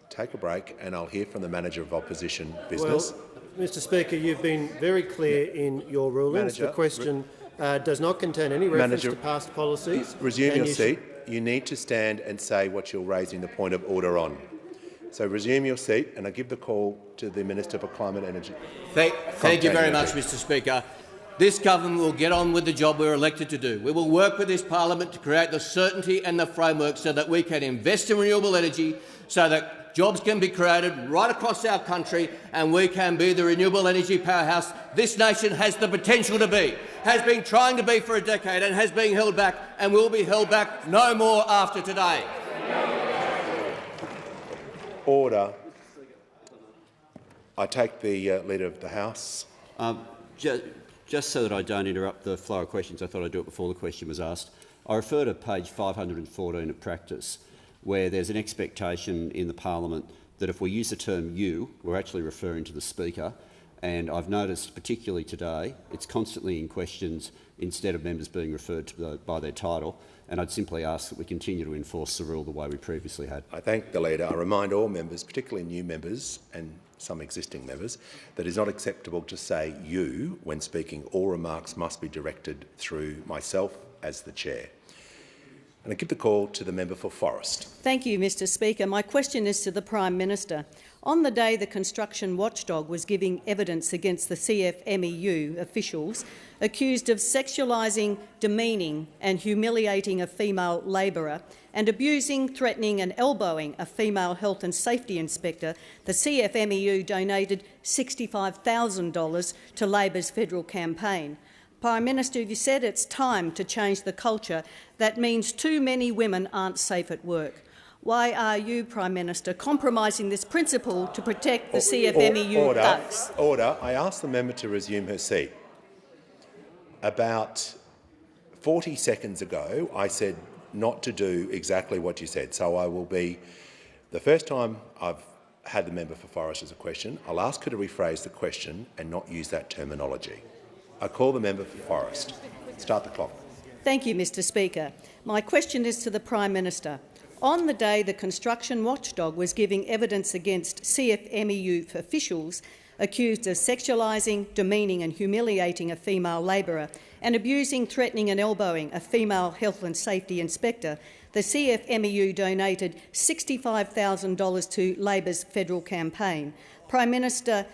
Take a break, and I'll hear from the Manager of Opposition Business. Well, Mr. Speaker, you've been very clear in your rulings. The question does not contain any reference to past policies. Resume your seat. You need to stand and say what you're raising the point of order on. So resume your seat, and I give the call to the Minister for Climate Energy. Thank you very much, Mr. Speaker. This government will get on with the job we're elected to do. We will work with this parliament to create the certainty and the framework so that we can invest in renewable energy, so that jobs can be created right across our country and we can be the renewable energy powerhouse this nation has the potential to be, has been trying to be for a decade and has been held back and will be held back no more after today. Order. I take the Leader of the House. Just so that I don't interrupt the flow of questions, I thought I'd do it before the question was asked. I refer to page 514 of practice, where there's an expectation in the parliament that if we use the term you, we're actually referring to the Speaker. And I've noticed, particularly today, it's constantly in questions instead of members being referred to by their title. And I'd simply ask that we continue to enforce the rule the way we previously had. I thank the Leader. I remind all members, particularly new members and some existing members, that it is not acceptable to say you when speaking. All remarks must be directed through myself as the Chair. And I give the call to the member for Forrest. Thank you, Mr. Speaker. My question is to the Prime Minister. On the day the construction watchdog was giving evidence against the CFMEU officials accused of sexualising, demeaning and humiliating a female labourer and abusing, threatening and elbowing a female health and safety inspector, the CFMEU donated $65,000 to Labor's federal campaign. Prime Minister, you said it's time to change the culture. That means too many women aren't safe at work. Why are you, Prime Minister, compromising this principle to protect the CFMEU thugs? Order. I ask the member to resume her seat. About 40 seconds ago, I said not to do exactly what you said, so I will be— the first time I've had the member for Forrest as a question, I'll ask her to rephrase the question and not use that terminology. I call the member for Forrest. Start the clock. Thank you, Mr. Speaker. My question is to the Prime Minister. On the day the construction watchdog was giving evidence against CFMEU officials accused of sexualising, demeaning and humiliating a female labourer and abusing, threatening and elbowing a female health and safety inspector, the CFMEU donated $65,000 to Labor's federal campaign. Prime Minister,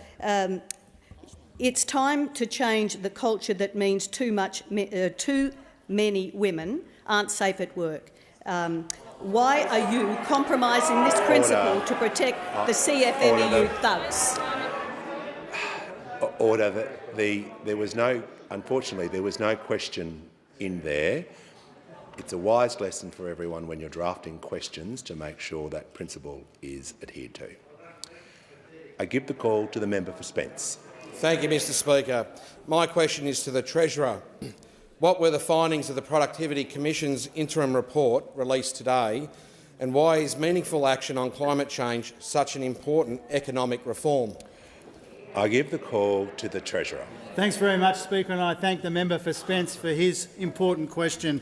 it's time to change the culture that means too many women aren't safe at work. Why are you compromising this principle to protect the CFMEU thugs? Order. Unfortunately, there was no question in there. It's a wise lesson for everyone when you're drafting questions to make sure that principle is adhered to. I give the call to the member for Spence. Thank you, Mr. Speaker. My question is to the Treasurer. What were the findings of the Productivity Commission's interim report released today, and why is meaningful action on climate change such an important economic reform? I give the call to the Treasurer. Thanks very much, Speaker, and I thank the member for Spence for his important question.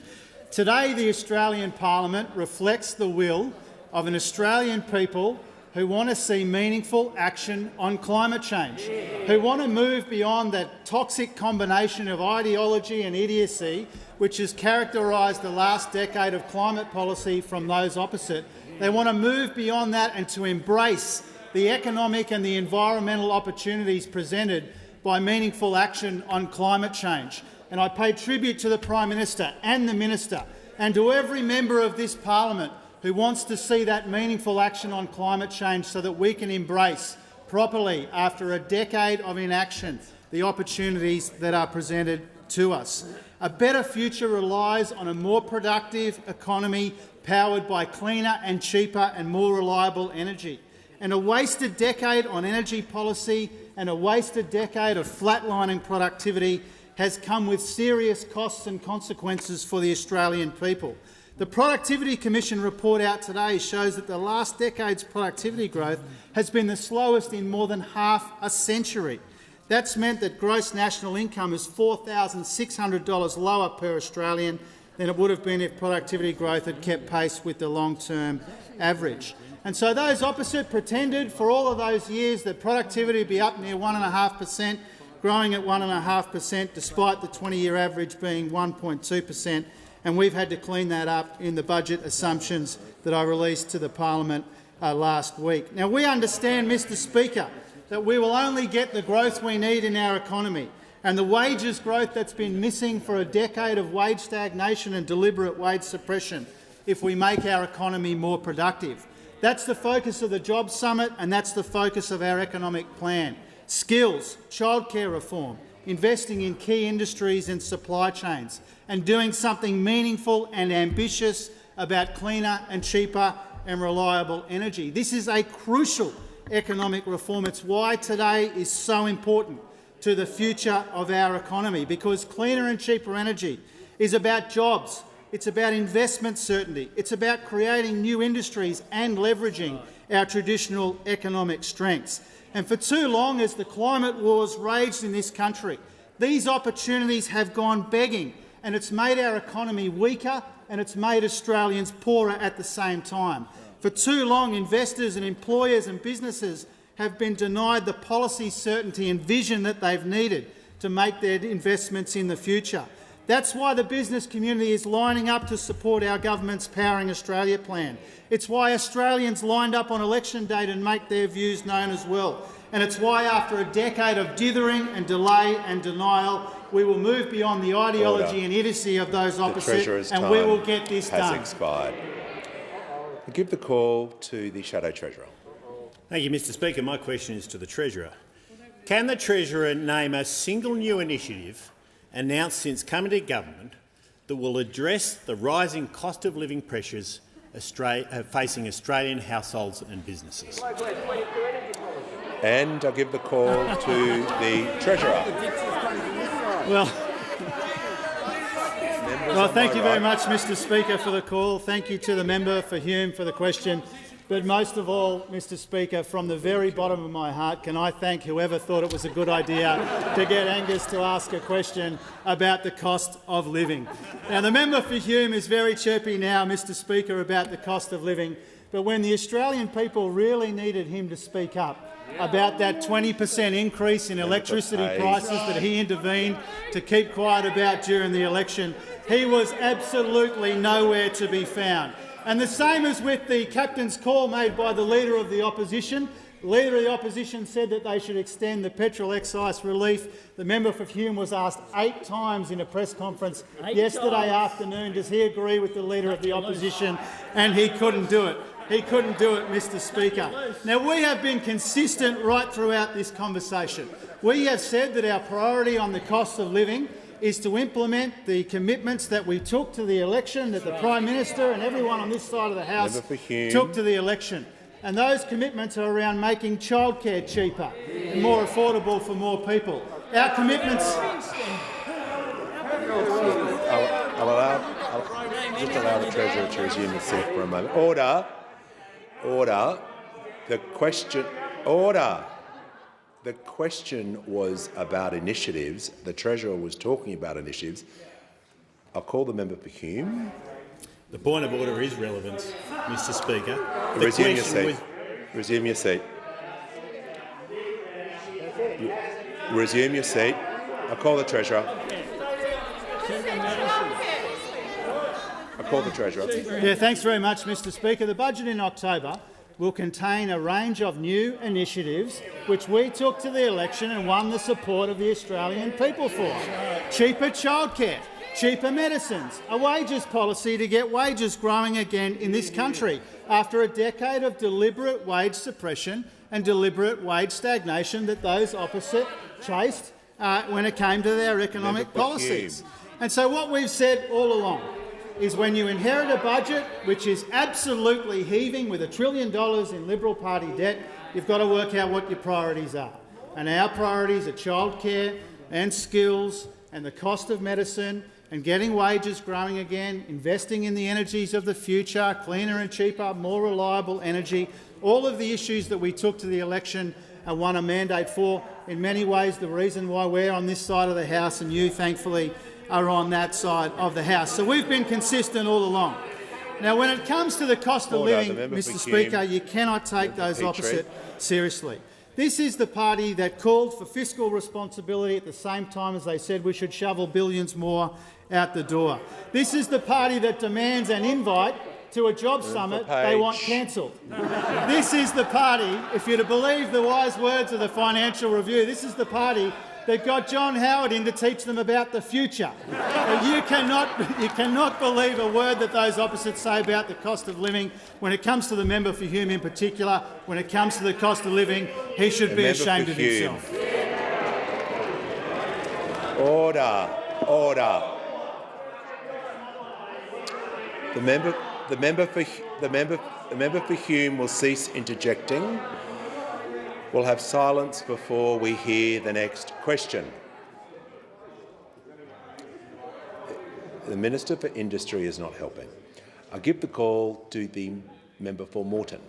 Today, the Australian Parliament reflects the will of an Australian people who want to see meaningful action on climate change, who want to move beyond that toxic combination of ideology and idiocy which has characterised the last decade of climate policy from those opposite. They want to move beyond that and to embrace the economic and the environmental opportunities presented by meaningful action on climate change. And I pay tribute to the Prime Minister and the Minister and to every member of this parliament who wants to see that meaningful action on climate change so that we can embrace properly, after a decade of inaction, the opportunities that are presented to us. A better future relies on a more productive economy powered by cleaner and cheaper and more reliable energy. and a wasted decade on energy policy and a wasted decade of flatlining productivity has come with serious costs and consequences for the Australian people. The Productivity Commission report out today shows that the last decade's productivity growth has been the slowest in more than half a century. That's meant that gross national income is $4,600 lower per Australian than it would have been if productivity growth had kept pace with the long-term average. And so those opposite pretended for all of those years that productivity would be up near 1.5%, growing at 1.5% despite the 20-year average being 1.2%, and we've had to clean that up in the budget assumptions that I released to the parliament last week. Now, we understand, Mr Speaker, that we will only get the growth we need in our economy, and the wages growth that's been missing for a decade of wage stagnation and deliberate wage suppression if we make our economy more productive. That's the focus of the Jobs Summit, and that's the focus of our economic plan. Skills, childcare reform, investing in key industries and supply chains, and doing something meaningful and ambitious about cleaner and cheaper and reliable energy. This is a crucial economic reform. It's why today is so important to the future of our economy, because cleaner and cheaper energy is about jobs, it's about investment certainty, it's about creating new industries and leveraging our traditional economic strengths. And for too long, as the climate wars raged in this country, these opportunities have gone begging, and it's made our economy weaker and it's made Australians poorer at the same time. For too long, investors and employers and businesses have been denied the policy certainty and vision that they've needed to make their investments in the future. That's why the business community is lining up to support our government's Powering Australia plan. It's why Australians lined up on election day to make their views known as well. And it's why, after a decade of dithering and delay and denial, we will move beyond the ideology and idiocy of those opposite, and we will get this done. Expired. I give the call to the Shadow Treasurer. Thank you, Mr Speaker. My question is to the Treasurer. Can the Treasurer name a single new initiative announced since coming to government that will address the rising cost of living pressures facing Australian households and businesses? And I give the call to the Treasurer. Well, thank you very much, Mr Speaker, for the call. Thank you to the member for Hume for the question. But most of all, Mr Speaker, from the very bottom of my heart, can I thank whoever thought it was a good idea to get Angus to ask a question about the cost of living. Now, the member for Hume is very chirpy now, Mr Speaker, about the cost of living, but when the Australian people really needed him to speak up about that 20% increase in electricity prices that he intervened to keep quiet about during the election, he was absolutely nowhere to be found. And the same as with the captain's call made by the Leader of the Opposition. The Leader of the Opposition said that they should extend the petrol excise relief. The member for Hume was asked 8 times in a press conference yesterday afternoon, does he agree with the Leader of the Opposition? And he couldn't do it. He couldn't do it, Mr Speaker. Now, we have been consistent right throughout this conversation. We have said that our priority on the cost of living is to implement the commitments that we took to the election, that the Prime Minister and everyone on this side of the House took to the election. And those commitments are around making childcare cheaper and more affordable for more people. Our commitments... I'll just allow the Treasurer to resume his seat for a moment. Order. Order. The question... Order. The question was about initiatives. The Treasurer was talking about initiatives. I'll call the member for Hume. The point of order is relevance, Mr Speaker. Resume your seat. Resume your seat. Resume your seat. I'll call the Treasurer. I'll call the Treasurer. Yeah, thanks very much, Mr Speaker. The budget in October will contain a range of new initiatives which we took to the election and won the support of the Australian people for. Cheaper childcare, cheaper medicines, a wages policy to get wages growing again in this country after a decade of deliberate wage suppression and deliberate wage stagnation that those opposite chased when it came to their economic policies. And so what we've said all along is when you inherit a budget which is absolutely heaving with $1 trillion in Liberal Party debt, you've got to work out what your priorities are. And our priorities are childcare and skills and the cost of medicine and getting wages growing again, investing in the energies of the future, cleaner and cheaper, more reliable energy, all of the issues that we took to the election and won a mandate for. In many ways, the reason why we're on this side of the House and you, thankfully, are on that side of the House. So we've been consistent all along. Now, when it comes to the cost of living, Mr Speaker, you cannot take those opposite seriously. This is the party that called for fiscal responsibility at the same time as they said we should shovel billions more out the door. This is the party that demands an invite to a job summit they want cancelled. This is the party, if you're to believe the wise words of the Financial Review, this is the party that got John Howard in to teach them about the future. You cannot believe a word that those opposites say about the cost of living. When it comes to the member for Hume in particular, when it comes to the cost of living, he should be ashamed of himself. Order. Order. The member for Hume will cease interjecting. We'll have silence before we hear the next question. The Minister for Industry is not helping. I give the call to the member for Moreton.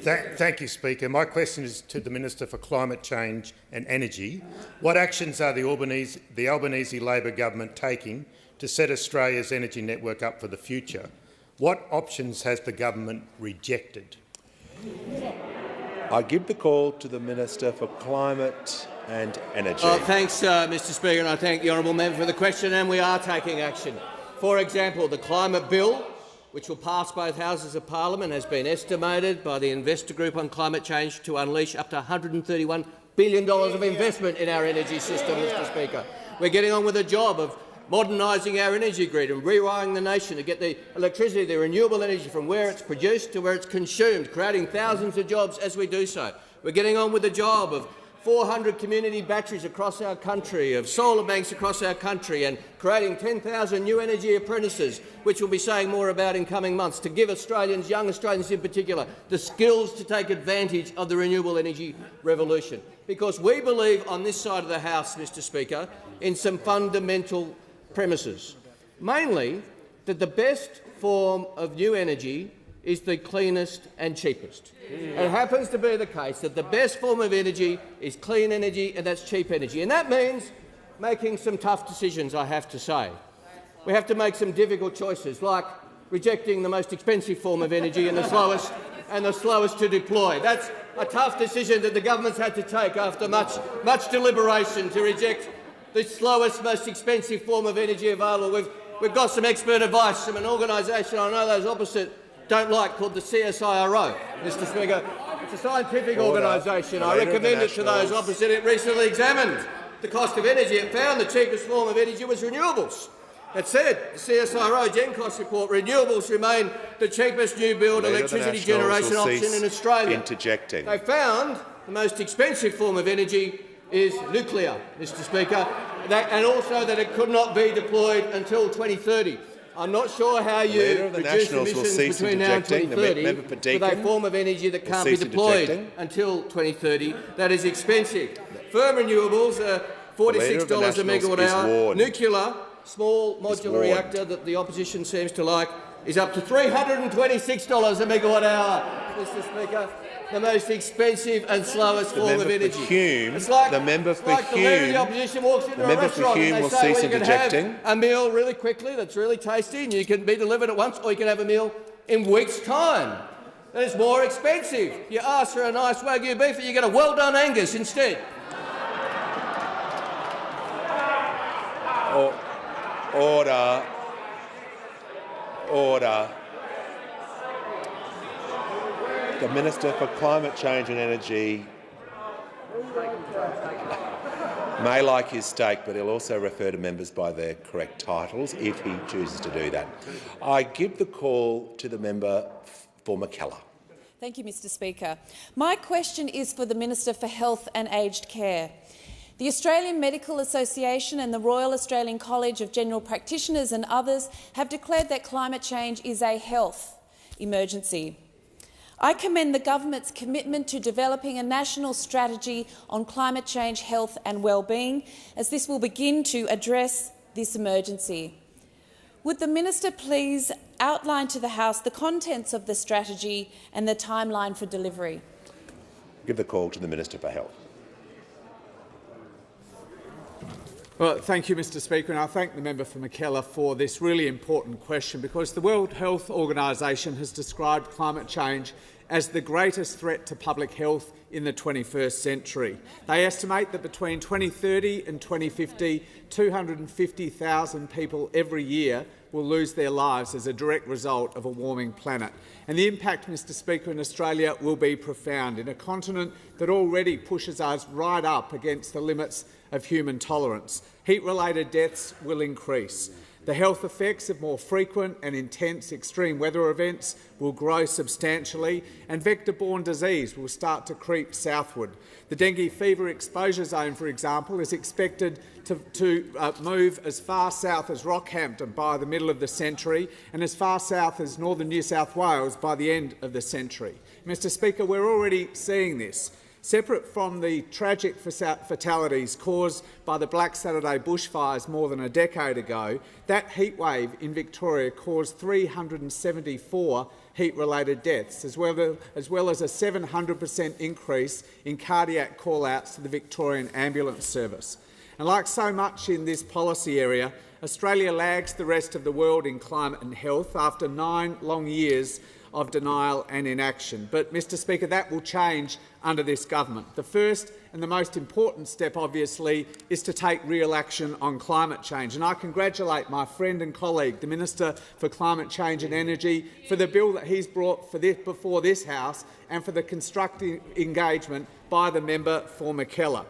Thank you, Speaker. My question is to the Minister for Climate Change and Energy. What actions are the Albanese Labor government taking to set Australia's energy network up for the future? What options has the government rejected? I give the call to the Minister for Climate and Energy. Thanks, Mr Speaker, and I thank the honourable member for the question, and we are taking action. For example, the climate bill, which will pass both houses of parliament, has been estimated by the Investor Group on Climate Change to unleash up to $131 billion of investment in our energy system, Mr Speaker. We're getting on with the job of modernising our energy grid and rewiring the nation to get the electricity, the renewable energy, from where it's produced to where it's consumed, creating thousands of jobs as we do so. We're getting on with the job of 400 community batteries across our country, of solar banks across our country, and creating 10,000 new energy apprentices, which we'll be saying more about in coming months, to give Australians, young Australians in particular, the skills to take advantage of the renewable energy revolution. Because we believe on this side of the House, Mr Speaker, in some fundamental premises, mainly that the best form of new energy is the cleanest and cheapest. It happens to be the case that the best form of energy is clean energy, and that's cheap energy. And that means making some tough decisions, I have to say. We have to make some difficult choices, like rejecting the most expensive form of energy and the slowest to deploy. That's a tough decision that the government's had to take after much deliberation, to reject the slowest, most expensive form of energy available. We've got some expert advice from an organisation I know those opposite don't like, called the CSIRO, Mr Speaker. It's a scientific organisation. I recommend it to those opposite. It recently examined the cost of energy. It found the cheapest form of energy was renewables. It said, the CSIRO GenCost report, renewables remain the cheapest new build electricity generation option in Australia. Interjecting. They found the most expensive form of energy is nuclear, Mr Speaker, and also that it could not be deployed until 2030. I'm not sure how you reduce emissions between now and 2030 with a form of energy that can't be deployed until 2030. That is expensive. Firm renewables are $46 a megawatt hour. Nuclear, small modular reactor that the opposition seems to like, is up to $326 a megawatt hour, Mr Speaker. The most expensive and slowest form of energy. It's like the leader of the opposition walks into a restaurant and they say, well, you can have a meal really quickly that's really tasty and you can be delivered at once, or you can have a meal in weeks' time. That is more expensive. You ask for a nice Wagyu beef and you get a well-done Angus instead. Order. Order. The Minister for Climate Change and Energy may like his steak, but he'll also refer to members by their correct titles if he chooses to do that. I give the call to the member for Mackellar. Thank you, Mr Speaker. My question is for the Minister for Health and Aged Care. The Australian Medical Association and the Royal Australian College of General Practitioners and others have declared that climate change is a health emergency. I commend the government's commitment to developing a national strategy on climate change, health and well-being, as this will begin to address this emergency. Would the minister please outline to the House the contents of the strategy and the timeline for delivery? Give the call to the Minister for Health. Well, thank you, Mr Speaker, and I thank the member for Mackellar for this really important question, because the World Health Organisation has described climate change as the greatest threat to public health in the 21st century. They estimate that between 2030 and 2050, 250,000 people every year will lose their lives as a direct result of a warming planet. And the impact, Mr Speaker, in Australia will be profound, in a continent that already pushes us right up against the limits of human tolerance. Heat-related deaths will increase. The health effects of more frequent and intense extreme weather events will grow substantially, and vector-borne disease will start to creep southward. The dengue fever exposure zone, for example, is expected to move as far south as Rockhampton by the middle of the century and as far south as northern New South Wales by the end of the century. Mr Speaker, we're already seeing this. Separate from the tragic fatalities caused by the Black Saturday bushfires more than a decade ago, that heatwave in Victoria caused 374 heat-related deaths, as well as a 700% increase in cardiac call-outs to the Victorian Ambulance Service. And like so much in this policy area, Australia lags the rest of the world in climate and health after 9 long years of denial and inaction. But, Mr Speaker, that will change under this government. The first and the most important step, obviously, is to take real action on climate change. And I congratulate my friend and colleague, the Minister for Climate Change and Energy, for the bill that he's brought before this House and for the constructive engagement by the member for Mackellar.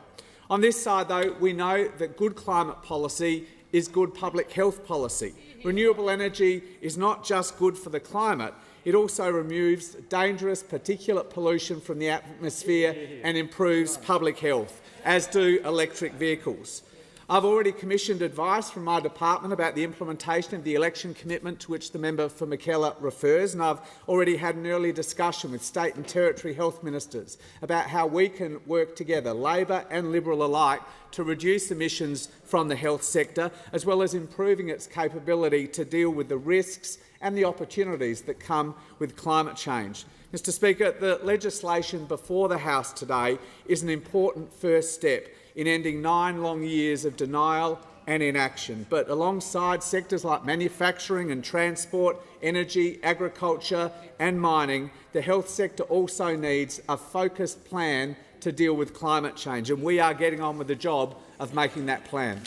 On this side, though, we know that good climate policy is good public health policy. Renewable energy is not just good for the climate, it also removes dangerous particulate pollution from the atmosphere and improves public health, as do electric vehicles. I've already commissioned advice from my department about the implementation of the election commitment to which the member for Mackellar refers, and I've already had an early discussion with state and territory health ministers about how we can work together, Labor and Liberal alike, to reduce emissions from the health sector, as well as improving its capability to deal with the risks and the opportunities that come with climate change. Mr Speaker, the legislation before the House today is an important first step in ending 9 long years of denial and inaction. But alongside sectors like manufacturing and transport, energy, agriculture and mining, the health sector also needs a focused plan to deal with climate change, and we are getting on with the job of making that plan.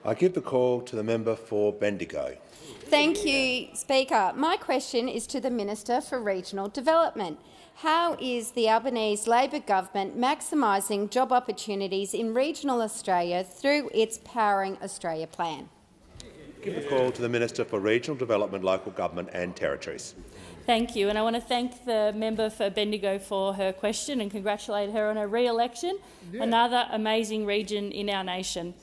I give the call to the member for Bendigo. Thank you, Speaker. My question is to the Minister for Regional Development. How is the Albanese Labor government maximising job opportunities in regional Australia through its Powering Australia plan? Give the call to the Minister for Regional Development, Local Government and Territories. Thank you, and I want to thank the member for Bendigo for her question and congratulate her on her re-election, another amazing region in our nation.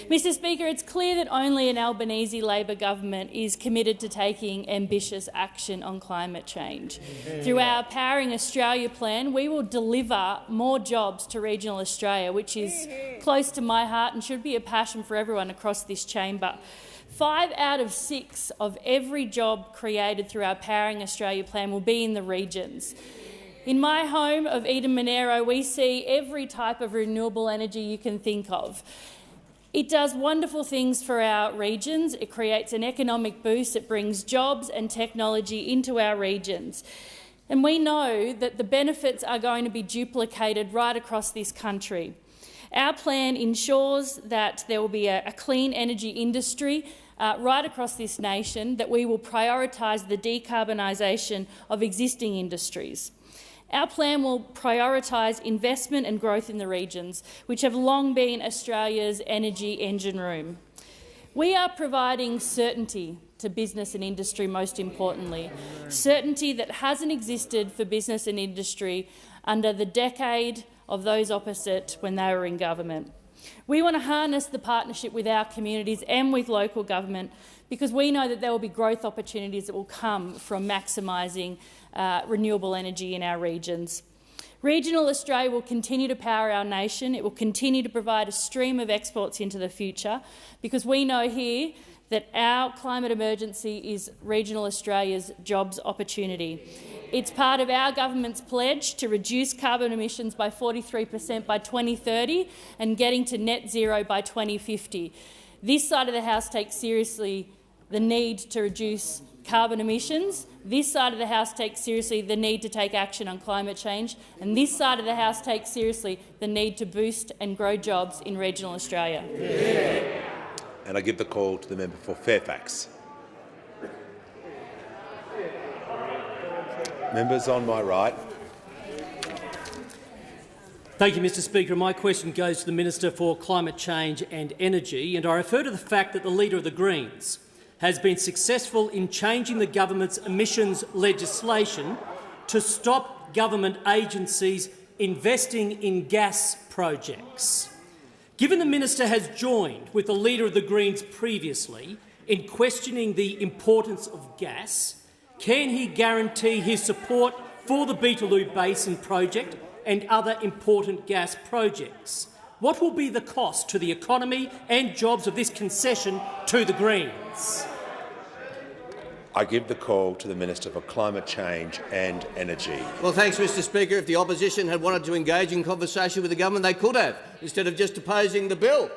Mr Speaker, it's clear that only an Albanese Labor government is committed to taking ambitious action on climate change. Through our Powering Australia plan, we will deliver more jobs to regional Australia, which is close to my heart and should be a passion for everyone across this chamber. 5 out of 6 of every job created through our Powering Australia plan will be in the regions. In my home of Eden Monero, we see every type of renewable energy you can think of. It does wonderful things for our regions. It creates an economic boost. It brings jobs and technology into our regions. And we know that the benefits are going to be duplicated right across this country. Our plan ensures that there will be a clean energy industry right across this nation, that we will prioritise the decarbonisation of existing industries. Our plan will prioritise investment and growth in the regions, which have long been Australia's energy engine room. We are providing certainty to business and industry, most importantly, certainty that hasn't existed for business and industry under the decade of those opposite when they were in government. We want to harness the partnership with our communities and with local government because we know that there will be growth opportunities that will come from maximising renewable energy in our regions. Regional Australia will continue to power our nation. It will continue to provide a stream of exports into the future because we know here that our climate emergency is regional Australia's jobs opportunity. It's part of our government's pledge to reduce carbon emissions by 43% by 2030 and getting to net zero by 2050. This side of the House takes seriously the need to reduce carbon emissions. This side of the House takes seriously the need to take action on climate change, and this side of the House takes seriously the need to boost and grow jobs in regional Australia. Yeah. And I give the call to the member for Fairfax. Members on my right. Thank you, Mr Speaker. My question goes to the Minister for Climate Change and Energy, and I refer to the fact that the Leader of the Greens has been successful in changing the government's emissions legislation to stop government agencies investing in gas projects. Given the minister has joined with the Leader of the Greens previously in questioning the importance of gas, can he guarantee his support for the Beetaloo Basin project and other important gas projects? What will be the cost to the economy and jobs of this concession to the Greens? I give the call to the Minister for Climate Change and Energy. Well, thanks, Mr Speaker. If the opposition had wanted to engage in conversation with the government, they could have, instead of just opposing the bill.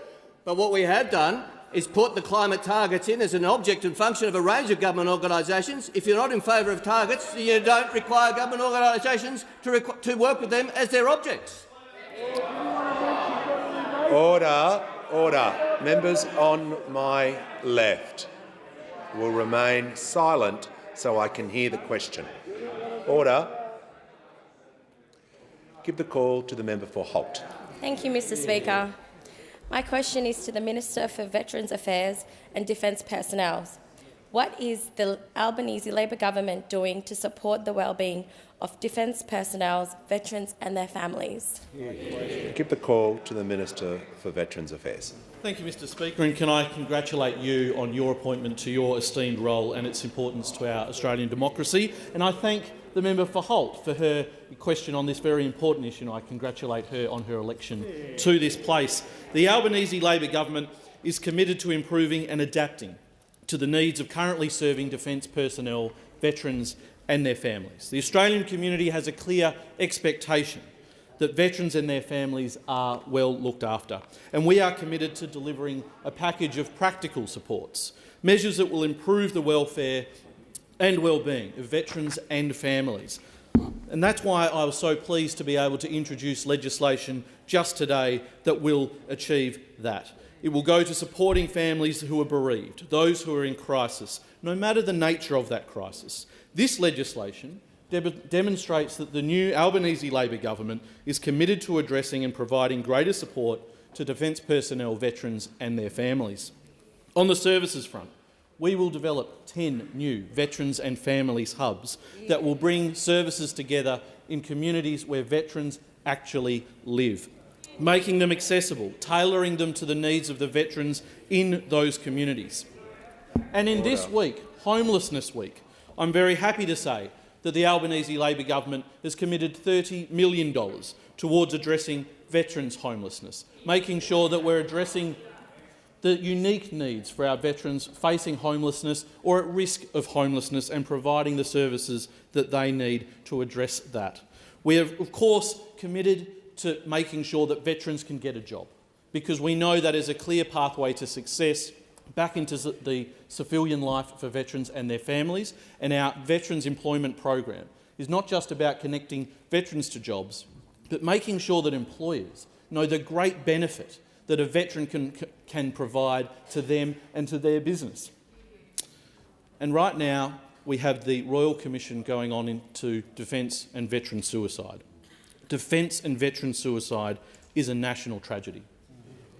But what we have done is put the climate targets in as an object and function of a range of government organisations. If you're not in favour of targets, you don't require government organisations to work with them as their objects. Order. Order. Members on my left will remain silent so I can hear the question. Order. Give the call to the member for Holt. Thank you, Mr Speaker. My question is to the Minister for Veterans Affairs and Defence Personnel. What is the Albanese Labor government doing to support the well-being of defence personnel, veterans and their families? Give the call to the Minister for Veterans Affairs. Thank you, Mr Speaker, and can I congratulate you on your appointment to your esteemed role and its importance to our Australian democracy. And I thank the member for Holt for her question on this very important issue, and I congratulate her on her election to this place. The Albanese Labor government is committed to improving and adapting to the needs of currently serving defence personnel, veterans and their families. The Australian community has a clear expectation that veterans and their families are well looked after, and we are committed to delivering a package of practical supports, measures that will improve the welfare and well-being of veterans and families. And that's why I was so pleased to be able to introduce legislation just today that will achieve that. It will go to supporting families who are bereaved, those who are in crisis, no matter the nature of that crisis. This legislation demonstrates that the new Albanese Labor government is committed to addressing and providing greater support to defence personnel, veterans and their families. On the services front, we will develop 10 new veterans and families hubs that will bring services together in communities where veterans actually live, making them accessible, tailoring them to the needs of the veterans in those communities. And in this week, Homelessness Week, I'm very happy to say that the Albanese Labor government has committed $30 million towards addressing veterans' homelessness, making sure that we're addressing the unique needs for our veterans facing homelessness or at risk of homelessness and providing the services that they need to address that. We are, of course, committed to making sure that veterans can get a job, because we know that is a clear pathway to success back into the civilian life for veterans and their families. And our Veterans Employment Program is not just about connecting veterans to jobs, but making sure that employers know the great benefit that a veteran can provide to them and to their business. And right now, we have the Royal Commission going on into defence and veteran suicide. Defence and veteran suicide is a national tragedy.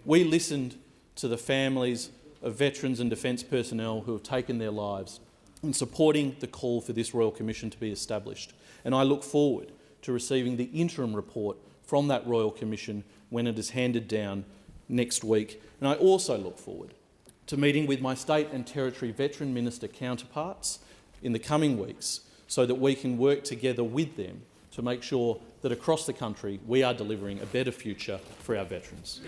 We listened to the families of veterans and defence personnel who have taken their lives in supporting the call for this Royal Commission to be established. And I look forward to receiving the interim report from that Royal Commission when it is handed down next week. And I also look forward to meeting with my state and territory veteran minister counterparts in the coming weeks so that we can work together with them to make sure that across the country we are delivering a better future for our veterans.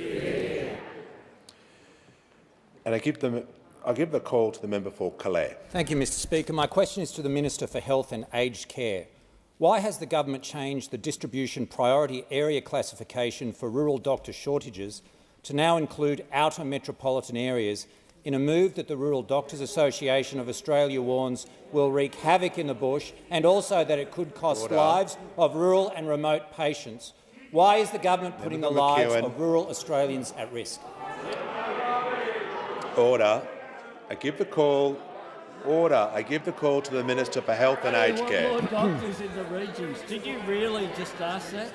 And I give the call to the member for Calais. Thank you, Mr Speaker. My question is to the Minister for Health and Aged Care. Why has the government changed the distribution priority area classification for rural doctor shortages to now include outer metropolitan areas in a move that the Rural Doctors Association of Australia warns will wreak havoc in the bush and also that it could cost lives of rural and remote patients? Why is the government putting the lives of rural Australians at risk? Order. I give the call to the Minister for Health and Aged Care. More doctors in the regions. Did you really just ask that?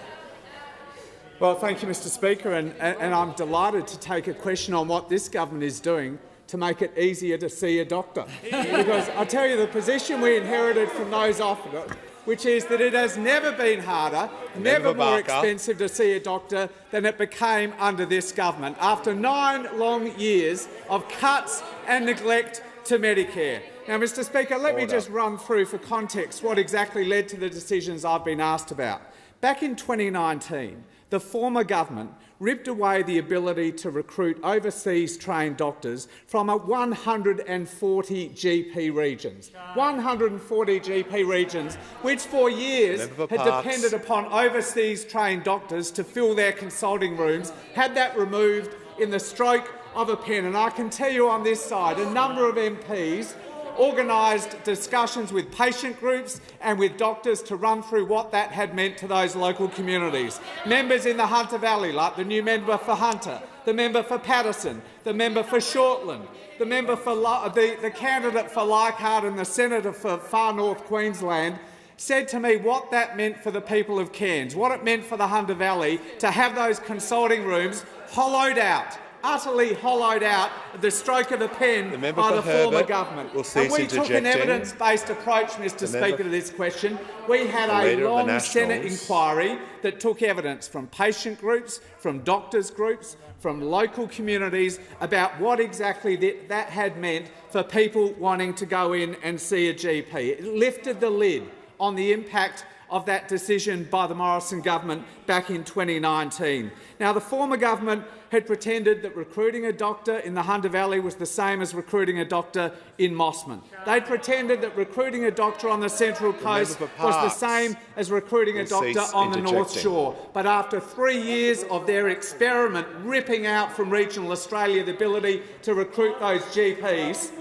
Well, thank you, Mr Speaker, and I'm delighted to take a question on what this government is doing to make it easier to see a doctor. Because I tell you, the position we inherited from those offered, which is that it has never been harder, never more expensive to see a doctor than it became under this government, after 9 long years of cuts and neglect to Medicare. Now, Mr Speaker, let me just run through for context what exactly led to the decisions I've been asked about. Back in 2019, the former government ripped away the ability to recruit overseas-trained doctors from 140 GP regions. 140 GP regions, which for years had depended upon overseas-trained doctors to fill their consulting rooms, had that removed in the stroke of a pen. And I can tell you on this side, a number of MPs organised discussions with patient groups and with doctors to run through what that had meant to those local communities. Members in the Hunter Valley, like the new member for Hunter, the member for Patterson, the member for Shortland, the member for the candidate for Leichhardt and the senator for Far North Queensland, said to me what that meant for the people of Cairns, what it meant for the Hunter Valley to have those consulting rooms hollowed out, utterly hollowed out at the stroke of a pen by the former government. And we took an evidence-based approach, Mr Speaker, to this question. We had a long Senate inquiry that took evidence from patient groups, from doctors' groups, from local communities about what exactly that had meant for people wanting to go in and see a GP. It lifted the lid on the impact of that decision by the Morrison government back in 2019. Now, the former government had pretended that recruiting a doctor in the Hunter Valley was the same as recruiting a doctor in Mossman. They'd pretended that recruiting a doctor on the Central Coast was the same as recruiting a doctor on the North Shore. But after 3 years of their experiment ripping out from regional Australia the ability to recruit those GPs,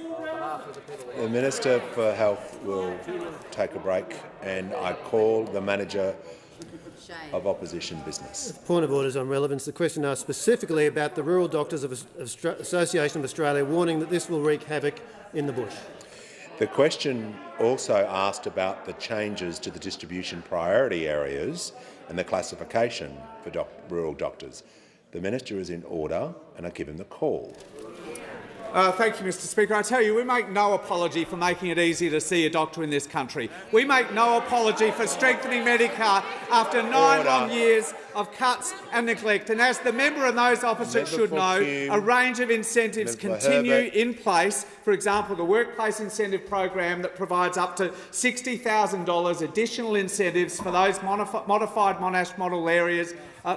the Minister for Health will take a break, and I call the Manager of Opposition Business. Point of order is on relevance. The question asked specifically about the Rural Doctors Association of Australia warning that this will wreak havoc in the bush. The question also asked about the changes to the distribution priority areas and the classification for rural doctors. The Minister is in order, and I give him the call. Thank you, Mr Speaker. I tell you, we make no apology for making it easier to see a doctor in this country. We make no apology for strengthening Medicare after 9 long years of cuts and neglect. And as the member and those opposite should know, a range of incentives continue in place. For example, the Workplace Incentive Program that provides up to $60,000 additional incentives for those modified Monash model areas,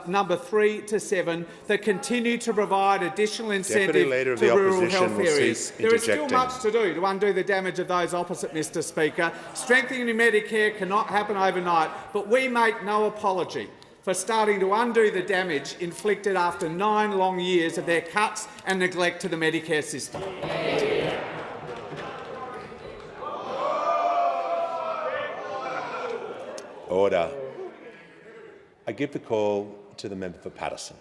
number 3 to 7, that continue to provide additional incentive to rural health areas. There is still much to do to undo the damage of those opposite, Mr Speaker. Strengthening Medicare cannot happen overnight, but we make no apology for starting to undo the damage inflicted after 9 long years of their cuts and neglect to the Medicare system. Order. I give the call to the member for Patterson.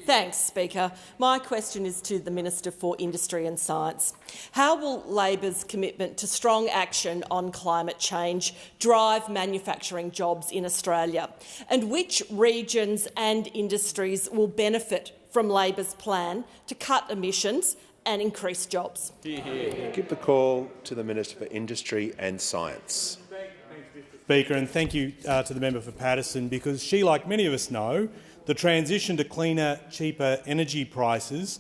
Thanks, Speaker. My question is to the Minister for Industry and Science. How will Labor's commitment to strong action on climate change drive manufacturing jobs in Australia? And which regions and industries will benefit from Labor's plan to cut emissions and increase jobs? Give the call to the Minister for Industry and Science. Speaker, and thank you to the member for Paterson, because she, like many of us know, the transition to cleaner, cheaper energy prices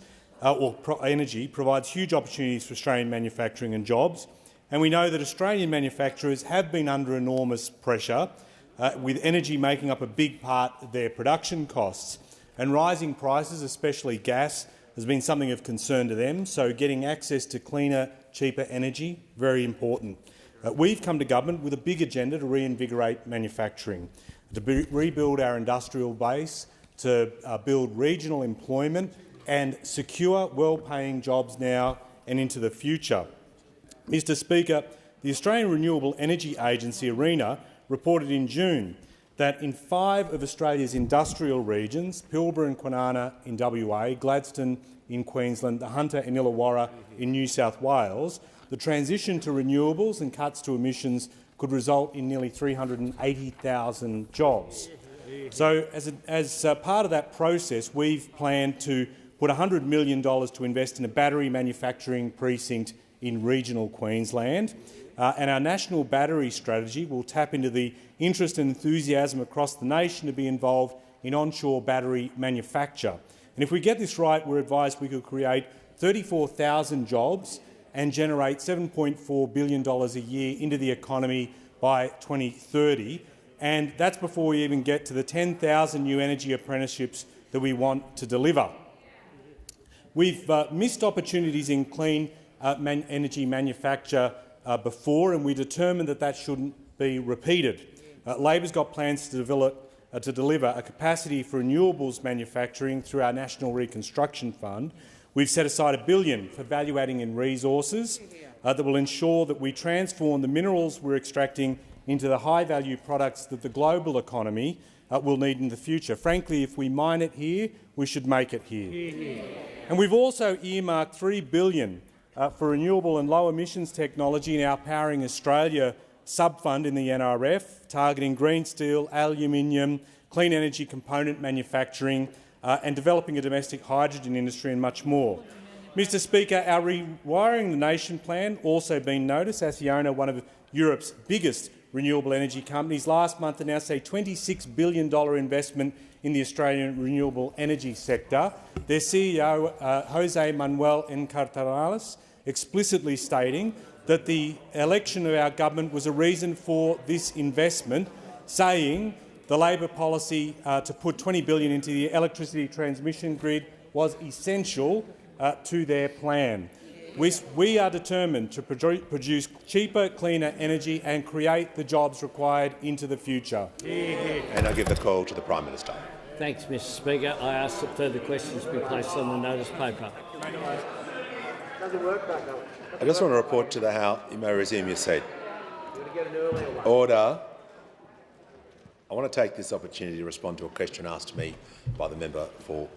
energy provides huge opportunities for Australian manufacturing and jobs, and we know that Australian manufacturers have been under enormous pressure, with energy making up a big part of their production costs. And rising prices, especially gas, has been something of concern to them, so getting access to cleaner, cheaper energy, very important. We've come to government with a big agenda to reinvigorate manufacturing, to rebuild our industrial base, to build regional employment and secure well-paying jobs now and into the future. Mr Speaker, the Australian Renewable Energy Agency, ARENA, reported in June that in 5 of Australia's industrial regions, Pilbara and Kwinana in WA, Gladstone in Queensland, the Hunter and Illawarra in New South Wales, the transition to renewables and cuts to emissions could result in nearly 380,000 jobs. So as part of that process, we've planned to put $100 million to invest in a battery manufacturing precinct in regional Queensland. And our national battery strategy will tap into the interest and enthusiasm across the nation to be involved in onshore battery manufacture. And if we get this right, we're advised we could create 34,000 jobs and generate $7.4 billion a year into the economy by 2030. And that's before we even get to the 10,000 new energy apprenticeships that we want to deliver. We've missed opportunities in clean energy manufacture before, and we determined that that shouldn't be repeated. Labor's got plans to deliver a capacity for renewables manufacturing through our National Reconstruction Fund. We've set aside $1 billion for value-adding in resources that will ensure that we transform the minerals we're extracting into the high-value products that the global economy will need in the future. Frankly, if we mine it here, we should make it here. And we've also earmarked $3 billion for renewable and low-emissions technology in our Powering Australia sub-fund in the NRF, targeting green steel, aluminium, clean energy component manufacturing and developing a domestic hydrogen industry and much more. Mr Speaker, our Rewiring the Nation plan also been noticed. Acciona, one of Europe's biggest renewable energy companies, last month announced a $26 billion investment in the Australian renewable energy sector. Their CEO, Jose Manuel Encarnaciones, explicitly stating that the election of our government was a reason for this investment, saying the Labor policy to put $20 billion into the electricity transmission grid was essential to their plan. We are determined to produce cheaper, cleaner energy and create the jobs required into the future. And I give the call to the Prime Minister. Thanks, Mr Speaker. I ask that further questions be placed on the notice paper. I just want to report to the House. You may resume your seat. Order. I want to take this opportunity to respond to a question asked to me by the member for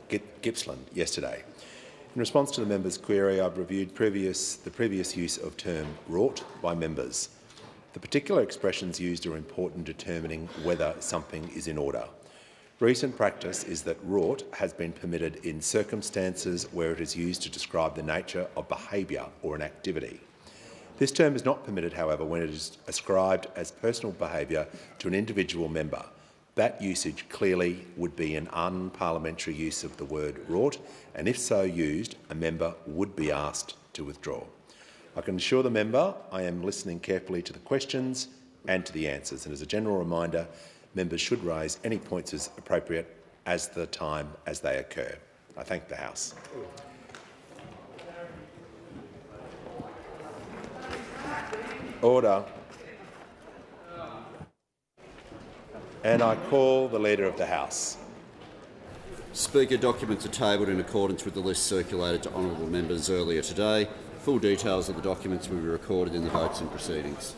Gippsland yesterday. In response to the member's query, I've reviewed the previous use of term "wrought" by members. The particular expressions used are important in determining whether something is in order. Recent practice is that "wrought" has been permitted in circumstances where it is used to describe the nature of behaviour or an activity. This term is not permitted, however, when it is ascribed as personal behaviour to an individual member. That usage clearly would be an unparliamentary use of the word "wrought", and if so used, a member would be asked to withdraw. I can assure the member I am listening carefully to the questions and to the answers, and as a general reminder, members should raise any points as appropriate as they occur. I thank the House. Order. And I call the Leader of the House. Speaker, documents are tabled in accordance with the list circulated to honourable members earlier today. Full details of the documents will be recorded in the votes and proceedings.